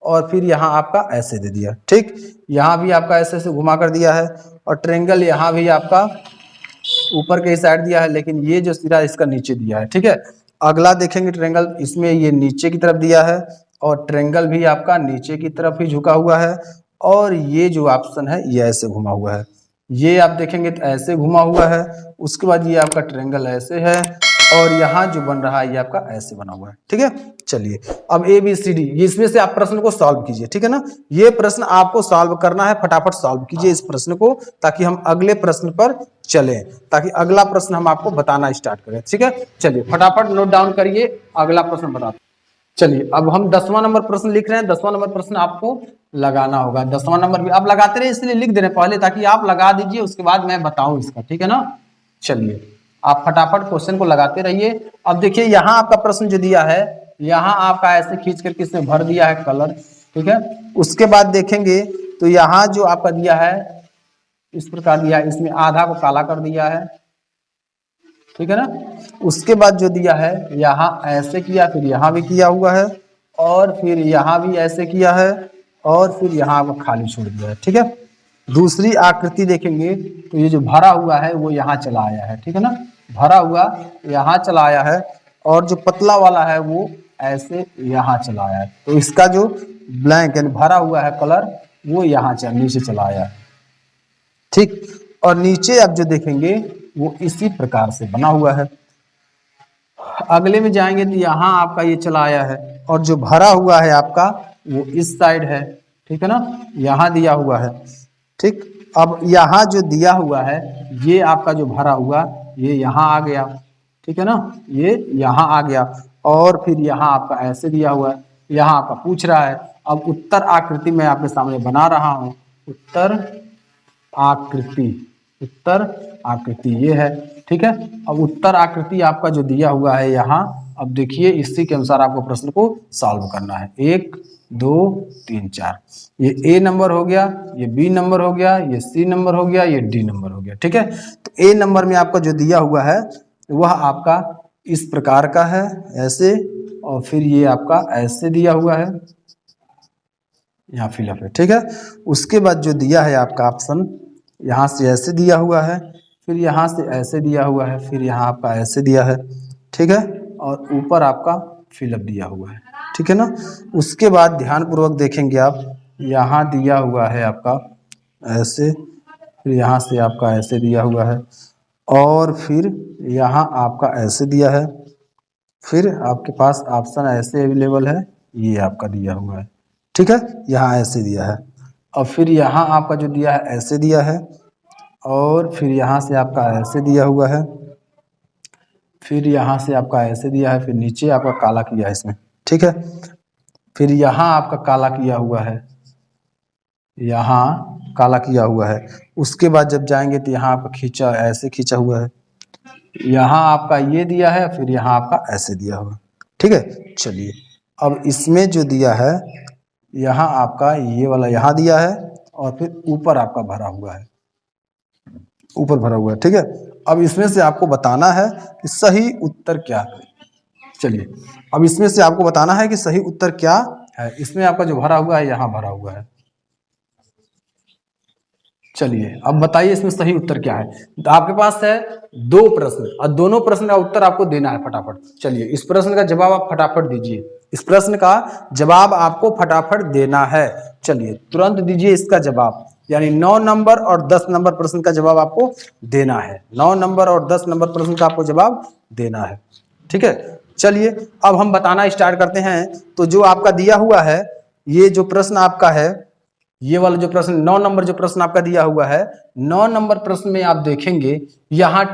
और फिर यहाँ आपका ऐसे दे दिया। ठीक, यहाँ भी आपका ऐसे ऐसे घुमा कर दिया है और ट्रायंगल यहाँ भी आपका ऊपर के साइड दिया है, लेकिन ये जो सिरा इसका नीचे दिया है। ठीक है, अगला देखेंगे ट्रायंगल, इसमें ये नीचे की तरफ दिया है और ट्रायंगल भी आपका नीचे की तरफ ही झुका हुआ है और ये जो ऑप्शन है ये ऐसे घुमा हुआ है। ये आप देखेंगे तो ऐसे घुमा हुआ है, उसके बाद ये आपका ट्रायंगल ऐसे है और यहाँ जो बन रहा है ये आपका ऐसे बना हुआ है। ठीक है, चलिए अब ए बी सी डी, इसमें से आप प्रश्न को सॉल्व कीजिए। ठीक है ना, ये प्रश्न आपको सॉल्व करना है, फटाफट सॉल्व कीजिए इस प्रश्न को ताकि हम अगले प्रश्न पर चलें, ताकि अगला प्रश्न हम आपको बताना स्टार्ट करें। ठीक है, चलिए फटाफट नोट डाउन करिए, अगला प्रश्न बताते। चलिए अब हम 10वां नंबर प्रश्न लिख रहे हैं। 10वां नंबर प्रश्न आपको लगाना होगा। 10वां नंबर भी आप लगाते रहे, इसलिए लिख दे रहे पहले ताकि आप लगा दीजिए, उसके बाद मैं बताऊं इसका। ठीक है ना, चलिए आप फटाफट क्वेश्चन को लगाते रहिए। अब देखिए यहाँ आपका प्रश्न जो दिया है, यहाँ आपका ऐसे खींच करके इसमें भर दिया है कलर। ठीक है, उसके बाद देखेंगे तो यहाँ जो आपका दिया है इस प्रकार दिया है, इसमें आधा को काला कर दिया है। ठीक है ना, उसके बाद जो दिया है यहाँ ऐसे किया, फिर यहाँ भी किया हुआ है और फिर यहाँ भी ऐसे किया है और फिर यहाँ आपको खाली छोड़ दिया है। ठीक है, दूसरी आकृति देखेंगे तो ये जो भरा हुआ है वो यहाँ चला आया है। ठीक है ना, भरा हुआ यहाँ चला आया है और जो पतला वाला है वो ऐसे यहाँ चला आया है। तो इसका जो ब्लैंक यानी भरा हुआ है कलर वो यहाँ नीचे चला आया है। ठीक, और नीचे आप जो देखेंगे वो इसी प्रकार से बना हुआ है। अगले में जाएंगे तो यहाँ आपका ये चला आया है और जो भरा हुआ है आपका वो इस साइड है। ठीक है ना, यहाँ दिया हुआ है। ठीक, अब यहाँ जो दिया हुआ है ये आपका जो भरा हुआ ये यहाँ आ गया। ठीक है ना, ये यहाँ आ गया और फिर यहाँ आपका ऐसे दिया हुआ है, यहाँ आपका पूछ रहा है। अब उत्तर आकृति मैं आपके सामने बना रहा हूँ। उत्तर आकृति, उत्तर आकृति ये है। ठीक है, अब उत्तर आकृति आपका जो दिया हुआ है यहाँ, अब देखिए इसी के अनुसार आपको प्रश्न को सॉल्व करना है। 1 2 3 4, ये ए नंबर हो गया, ये बी नंबर हो गया, ये सी नंबर हो गया, ये डी नंबर हो गया। ठीक है, तो ए नंबर में आपका जो दिया हुआ है वह आपका इस प्रकार का है ऐसे, और फिर ये आपका ऐसे दिया हुआ है, यहाँ फिलअप है। ठीक है, उसके बाद जो दिया है आपका ऑप्शन यहाँ से ऐसे दिया हुआ है, फिर यहाँ से ऐसे दिया हुआ है, फिर यहाँ आपका ऐसे दिया है। ठीक है, और ऊपर आपका फिलअप दिया हुआ है। ठीक है ना, उसके बाद ध्यान पूर्वक देखेंगे आप, यहाँ दिया हुआ है आपका ऐसे, फिर यहाँ से आपका ऐसे दिया हुआ है और फिर यहाँ आपका ऐसे दिया है, फिर आपके पास ऑप्शन ऐसे अवेलेबल है, ये आपका दिया हुआ है। ठीक है, यहाँ ऐसे दिया है। और फिर यहाँ आपका जो दिया है ऐसे दिया है, और फिर यहाँ से आपका ऐसे दिया हुआ है, फिर यहाँ से आपका ऐसे दिया है, फिर नीचे आपका काला किया है इसमें, ठीक है। फिर यहाँ आपका काला किया हुआ है, यहाँ काला किया हुआ है। उसके बाद जब जाएंगे तो यहाँ आपका खींचा ऐसे खींचा हुआ है, यहाँ आपका ये दिया है, फिर यहाँ आपका ऐसे दिया हुआ, ठीक है। चलिए अब इसमें जो दिया है यहाँ आपका ये वाला यहाँ दिया है, और फिर ऊपर आपका भरा हुआ है, ऊपर भरा हुआ है, ठीक है। अब इसमें से आपको बताना है कि सही उत्तर क्या है। चलिए अब इसमें से आपको बताना है कि सही उत्तर क्या है। इसमें आपका जो भरा हुआ है यहाँ भरा हुआ है। चलिए अब बताइए इसमें सही उत्तर क्या है। तो आपके पास है दो प्रश्न और दोनों प्रश्न का उत्तर आपको देना है फटाफट। चलिए इस प्रश्न का जवाब आप फटाफट दीजिए, इस प्रश्न का जवाब आपको फटाफट देना है। चलिए तुरंत दीजिए इसका जवाब, यानी 9 नंबर और 10 नंबर प्रश्न का जवाब आपको देना है। 9 नंबर और 10 नंबर प्रश्न का आपको जवाब देना है, ठीक है। चलिए अब हम बताना स्टार्ट करते हैं। तो जो आपका दिया हुआ है, ये जो प्रश्न आपका है, ये वाला जो प्रश्न 9 नंबर जो प्रश्न आपका दिया हुआ है, 9 नंबर प्रश्न में आप देखेंगे यहाँ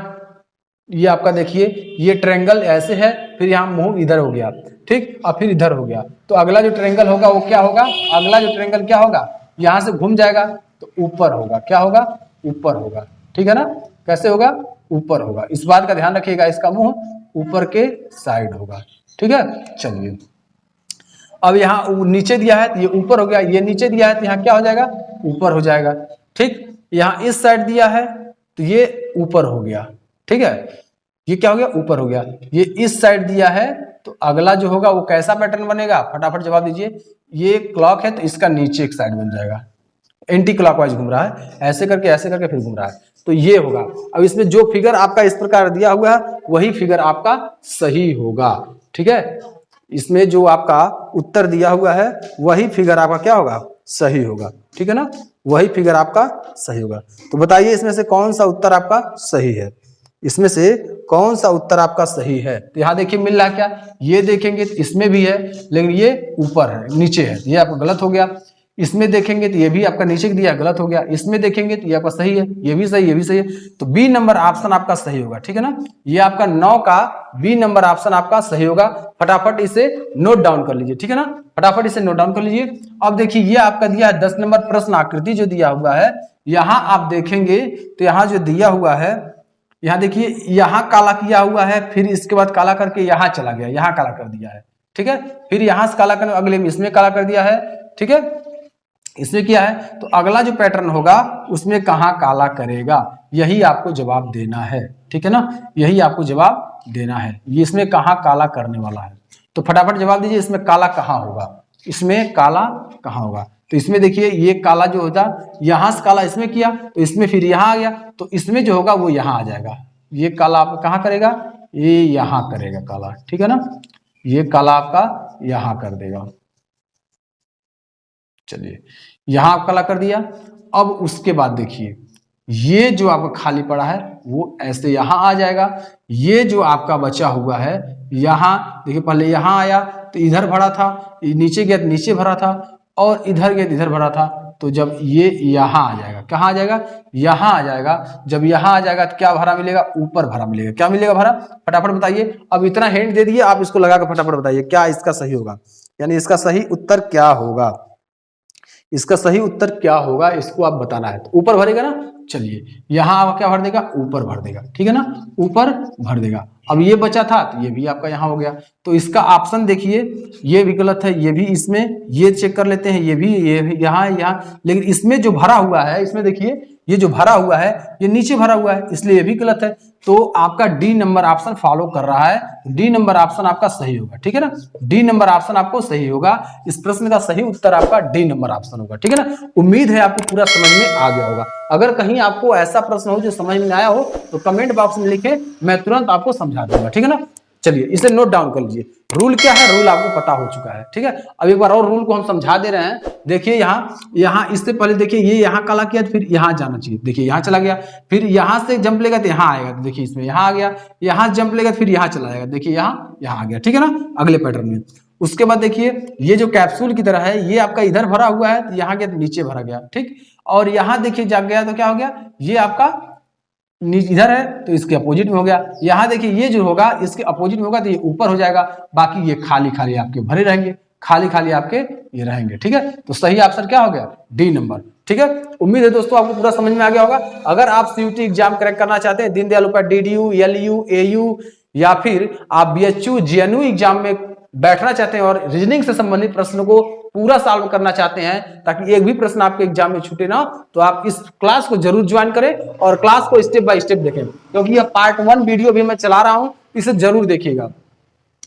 ये आपका देखिए ये ट्रायंगल ऐसे है, फिर यहाँ मुंह इधर हो गया, ठीक, और फिर इधर हो गया। तो अगला जो ट्रायंगल होगा वो क्या होगा, अगला जो ट्रायंगल क्या होगा, यहाँ से घूम जाएगा तो ऊपर होगा, क्या होगा, ऊपर होगा, ठीक है ना। कैसे होगा, ऊपर होगा। इस बात का ध्यान रखिएगा, इसका मुंह ऊपर के साइड होगा, ठीक है। चलिए अब यहाँ नीचे दिया है तो ये ऊपर हो गया, ये नीचे दिया है तो यहाँ क्या हो जाएगा, ऊपर हो जाएगा, ठीक। यहाँ इस साइड दिया है तो ये ऊपर हो गया, ठीक है, ये क्या हो गया, ऊपर हो गया। ये इस साइड दिया है तो अगला जो होगा वो कैसा पैटर्न बनेगा, फटाफट जवाब दीजिए। ये क्लॉक है तो इसका नीचे एक साइड बन जाएगा, एंटी क्लॉकवाइज घूम रहा है, ऐसे करके फिर घूम रहा है, तो ये होगा। अब इसमें जो फिगर आपका इस प्रकार दिया हुआ है वही फिगर आपका सही होगा, ठीक है। इसमें जो आपका उत्तर दिया हुआ है वही फिगर आपका क्या होगा, सही होगा, ठीक है ना, वही फिगर आपका सही होगा। तो बताइए इसमें से कौन सा उत्तर आपका सही है, इसमें से कौन सा उत्तर आपका सही है। तो यहाँ देखिए मिल रहा है क्या, ये देखेंगे तो इसमें भी है लेकिन ये ऊपर है, नीचे है, ये आपका गलत हो गया। इसमें देखेंगे तो ये भी आपका नीचे दिया, गलत हो गया। इसमें देखेंगे तो ये आपका सही है, ये भी सही, ये भी सही है, तो बी नंबर ऑप्शन आपका सही होगा, ठीक है ना। ये आपका 9 का बी नंबर ऑप्शन आपका सही होगा। फटाफट इसे नोट डाउन कर लीजिए, ठीक है ना, फटाफट इसे नोट डाउन कर लीजिए। अब देखिए ये आपका दिया है 10 नंबर प्रश्न आकृति जो दिया हुआ है, यहाँ आप देखेंगे तो यहाँ जो दिया हुआ है, यहाँ देखिए यहाँ काला किया हुआ है, फिर इसके बाद काला करके यहाँ चला गया, यहाँ काला कर दिया है, ठीक है। फिर यहाँ से काला कर, अगले में इसमें काला कर दिया है, ठीक है, इसमें किया है। तो अगला जो पैटर्न होगा उसमें कहाँ काला करेगा, यही आपको जवाब देना है, ठीक है ना, यही आपको जवाब देना है, ये इसमें कहाँ काला करने वाला है। तो फटाफट जवाब दीजिए, इसमें काला कहाँ होगा, इसमें काला कहाँ होगा। तो इसमें देखिए ये काला जो होता यहां से काला इसमें किया तो इसमें फिर यहां आ गया, तो इसमें जो होगा वो यहां आ जाएगा। ये काला आपका कहाँ करेगा, ये यहां करेगा काला, ठीक है ना, ये काला आपका यहां कर देगा। चलिए यहां आप काला कर दिया। अब उसके बाद देखिए ये जो आपका खाली पड़ा है वो ऐसे यहां आ जाएगा। ये जो आपका बचा हुआ है यहां देखिए, पहले यहां आया तो इधर भरा था, नीचे गया तो नीचे भरा था, और इधर गया तो इधर भरा था। तो जब ये यहां आ जाएगा, कहाँ आ जाएगा, यहां आ जाएगा। जब यहां आ जाएगा तो क्या भरा मिलेगा, ऊपर भरा मिलेगा। क्या मिलेगा भरा, फटाफट बताइए। अब इतना हिंट दे दिए, आप इसको लगा कर फटाफट बताइए क्या इसका सही होगा, यानी इसका सही उत्तर क्या होगा, इसका सही उत्तर क्या होगा, इसको आप बताना है। तो ऊपर भरेगा ना, चलिए यहां आप क्या भर देगा, ऊपर भर देगा, ठीक है ना, ऊपर भर देगा। अब ये बचा था तो ये भी आपका यहां हो गया। तो इसका ऑप्शन देखिए ये भी गलत है, ये भी, इसमें ये चेक कर लेते हैं, ये भी, ये भी यहाँ, लेकिन इसमें जो भरा हुआ है, इसमें देखिए ये जो भरा हुआ है ये नीचे भरा हुआ है, इसलिए ये भी गलत है। तो आपका डी नंबर ऑप्शन फॉलो कर रहा है, डी नंबर ऑप्शन आपका सही होगा, ठीक है ना, डी नंबर ऑप्शन आपको सही होगा। इस प्रश्न का सही उत्तर आपका डी नंबर ऑप्शन होगा, ठीक है ना। उम्मीद है आपको पूरा समझ में आ गया होगा। अगर कहीं आपको ऐसा प्रश्न हो जो समझ में आया हो तो कमेंट बॉक्स में लिखे, मैं तुरंत आपको समझा दूंगा, ठीक है ना। चलिए इसे नोट डाउन कर लीजिए। रूल क्या है, रूल आपको पता हो चुका है, ठीक है। अब एक बार और रूल को हम समझा दे रहे हैं। देखिए यहाँ इससे पहले देखिए ये यहाँ काला किया तो फिर यहाँ जाना चाहिए, देखिए यहाँ चला गया, फिर यहाँ से जंप लेगा तो यहाँ आएगा, तो देखिए इसमें यहाँ आ गया, यहाँ जंप लेगा तो फिर यहाँ चला जाएगा, देखिए यहाँ आ गया, ठीक है ना, अगले पैटर्न में। उसके बाद देखिए ये जो कैप्सूल की तरह है, ये आपका इधर भरा हुआ है तो यहाँ गया तो नीचे भरा गया, ठीक। और यहाँ देखिए जाग गया तो क्या हो गया, ये आपका इधर है तो इसके अपोजिट में हो गया। यहाँ देखिए ये जो होगा इसके अपोजिट में होगा तो ये ऊपर हो जाएगा, बाकी ये खाली खाली आपके भरे रहेंगे, खाली खाली आपके ये रहेंगे, ठीक है। तो सही आंसर क्या हो गया, डी नंबर, ठीक है। उम्मीद है दोस्तों आपको पूरा समझ में आ गया होगा। अगर आप सीयूटी एग्जाम क्रैक करना चाहते हैं, Deendayal Upadhyay DDU, LU, AU या फिर आप BHU, GNU एग्जाम में बैठना चाहते हैं और रीजनिंग से संबंधित प्रश्नों को पूरा सॉल्व करना चाहते हैं ताकि एक भी प्रश्न आपके एग्जाम में छूटे ना, तो आप इस क्लास को जरूर ज्वाइन करें और क्लास को स्टेप बाय स्टेप देखें, क्योंकि यह पार्ट 1 वीडियो भी मैं चला रहा हूं, इसे जरूर देखिएगा।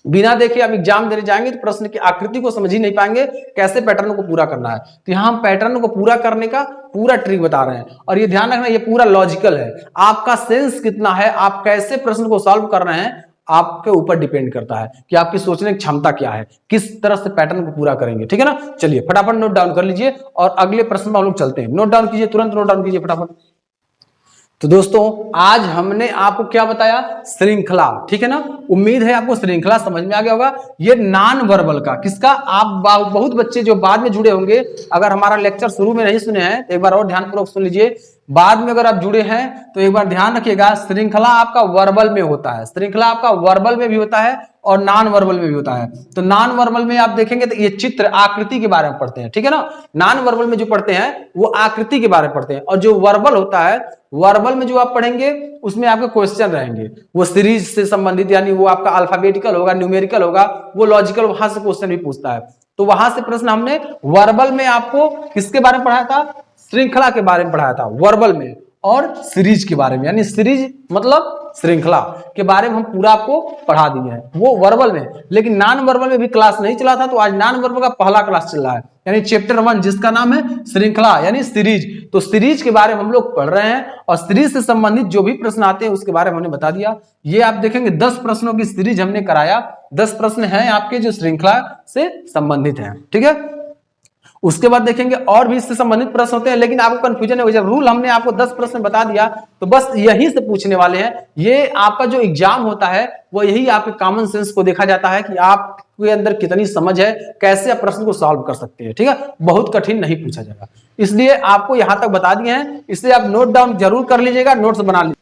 बिना देखे आप एग्जाम देने जाएंगे तो प्रश्न की आकृति को समझ ही नहीं पाएंगे, कैसे पैटर्न को पूरा करना है। तो यहाँ हम पैटर्न को पूरा करने का पूरा ट्रिक बता रहे हैं, और ये ध्यान रखना ये पूरा लॉजिकल है। आपका सेंस कितना है, आप कैसे प्रश्न को सॉल्व कर रहे हैं, आपके ऊपर डिपेंड करता है कि आपकी सोचने की क्षमता क्या है, किस तरह से पैटर्न को पूरा करेंगे, ठीक है ना। चलिए फटाफट नोट डाउन कर लीजिए और अगले प्रश्न में हम लोग चलते हैं। नोट डाउन कीजिए, तुरंत नोट डाउन कीजिए फटाफट। तो दोस्तों आज हमने आपको क्या बताया, श्रृंखला, ठीक है ना। उम्मीद है आपको श्रृंखला समझ में आ गया होगा। ये नॉन वर्बल का किसका, आप बहुत बच्चे जो बाद में जुड़े होंगे, अगर हमारा लेक्चर शुरू में नहीं सुने हैं तो एक बार और ध्यानपूर्वक सुन लीजिए। बाद में अगर आप जुड़े हैं तो एक बार ध्यान रखिएगा, श्रृंखला आपका वर्बल में होता है, श्रृंखला आपका वर्बल में भी होता है और नॉन वर्बल में भी होता है। तो नॉन वर्बल में आप देखेंगे तो ये चित्र आकृति के बारे में पढ़ते हैं, ठीक है ना। नॉन वर्बल में जो पढ़ते हैं वो आकृति के बारे में पढ़ते हैं, और जो वर्बल होता है, वर्बल में जो आप पढ़ेंगे उसमें आपके क्वेश्चन रहेंगे, वो सीरीज से संबंधित, यानी वो आपका अल्फाबेटिकल होगा, न्यूमेरिकल होगा, वो लॉजिकल, वहां से क्वेश्चन भी पूछता है। तो वहां से प्रश्न हमने वर्बल में आपको किसके बारे में पढ़ाया था, श्रृंखला के बारे में पढ़ाया था वर्बल में, और सीरीज के बारे में, यानी सीरीज मतलब श्रृंखला के बारे में हम पूरा आपको पढ़ा दिए हैं, वो वर्बल में। लेकिन नॉन वर्बल में भी क्लास नहीं चला था, तो आज नॉन वर्बल का पहला क्लास चल रहा है, यानी चैप्टर 1 जिसका नाम है श्रृंखला यानी सीरीज। तो सीरीज के बारे में हम लोग पढ़ रहे हैं, और सीरीज से संबंधित जो भी प्रश्न आते हैं उसके बारे में हमने बता दिया। ये आप देखेंगे 10 प्रश्नों की सीरीज हमने कराया, 10 प्रश्न हैं आपके जो श्रृंखला से संबंधित हैं, ठीक है। उसके बाद देखेंगे और भी इससे संबंधित प्रश्न होते हैं, लेकिन आपको कंफ्यूजन है, जब रूल हमने आपको 10 प्रश्न बता दिया तो बस यही से पूछने वाले हैं। ये आपका जो एग्जाम होता है वो यही आपके कॉमन सेंस को देखा जाता है कि आपके अंदर कितनी समझ है, कैसे आप प्रश्न को सॉल्व कर सकते हैं, ठीक है। बहुत कठिन नहीं पूछा जाएगा, इसलिए आपको यहां तक बता दिए हैं, इसलिए आप नोट डाउन जरूर कर लीजिएगा, नोट्स बना लीजिए।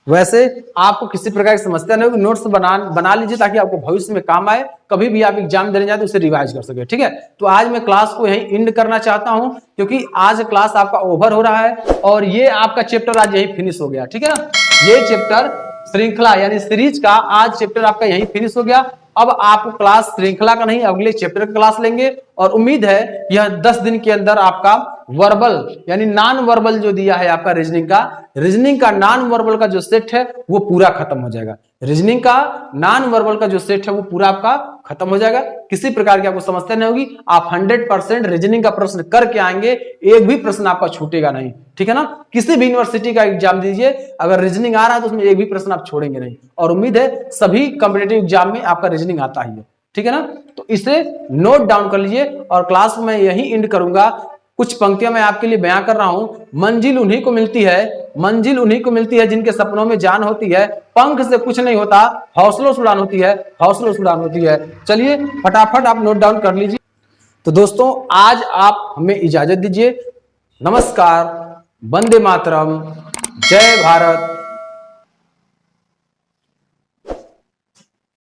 वैसे आपको किसी प्रकार की समस्या नहीं होगी, नोट्स बना लीजिए ताकि आपको भविष्य में काम आए, कभी भी आप एग्जाम देने जाए तो उसे रिवाइज कर सके, ठीक है। तो आज मैं क्लास को यहीं एंड करना चाहता हूं, क्योंकि आज क्लास आपका ओवर हो रहा है और ये आपका चैप्टर आज यही फिनिश हो गया, ठीक है ना। ये चैप्टर श्रृंखला यानी सीरीज का आज चैप्टर आपका यही फिनिश हो गया। अब आप क्लास श्रृंखला का नहीं, अगले चैप्टर का क्लास लेंगे, और उम्मीद है यह 10 दिन के अंदर आपका वर्बल यानी नॉन वर्बल जो दिया है आपका रीजनिंग का नॉन वर्बल का जो सेट है वो पूरा खत्म हो जाएगा। रीजनिंग का नॉन वर्बल का जो सेट है वो पूरा आपका खत्म हो जाएगा, किसी प्रकार की आपको समस्या नहीं होगी। आप 100% रीजनिंग का प्रश्न करके आएंगे, एक भी प्रश्न आपका छूटेगा नहीं, ठीक है ना। किसी भी यूनिवर्सिटी का एग्जाम दीजिए, अगर रीजनिंग आ रहा है तो उसमें एक भी प्रश्न आप छोड़ेंगे नहीं, और उम्मीद है सभी कॉम्पिटिटिव एग्जाम में आपका रीजनिंग आता ही है, ठीक है ना। तो इसे नोट डाउन कर लीजिए, और क्लास में यही एंड करूंगा। कुछ पंक्तियां मैं आपके लिए बयां कर रहा हूं। मंजिल उन्हीं को मिलती है जिनके सपनों में जान होती है, पंख से कुछ नहीं होता, हौसलों से उड़ान होती है। चलिए फटाफट आप नोट डाउन कर लीजिए। तो दोस्तों आज आप हमें इजाजत दीजिए। नमस्कार, वंदे मातरम, जय भारत,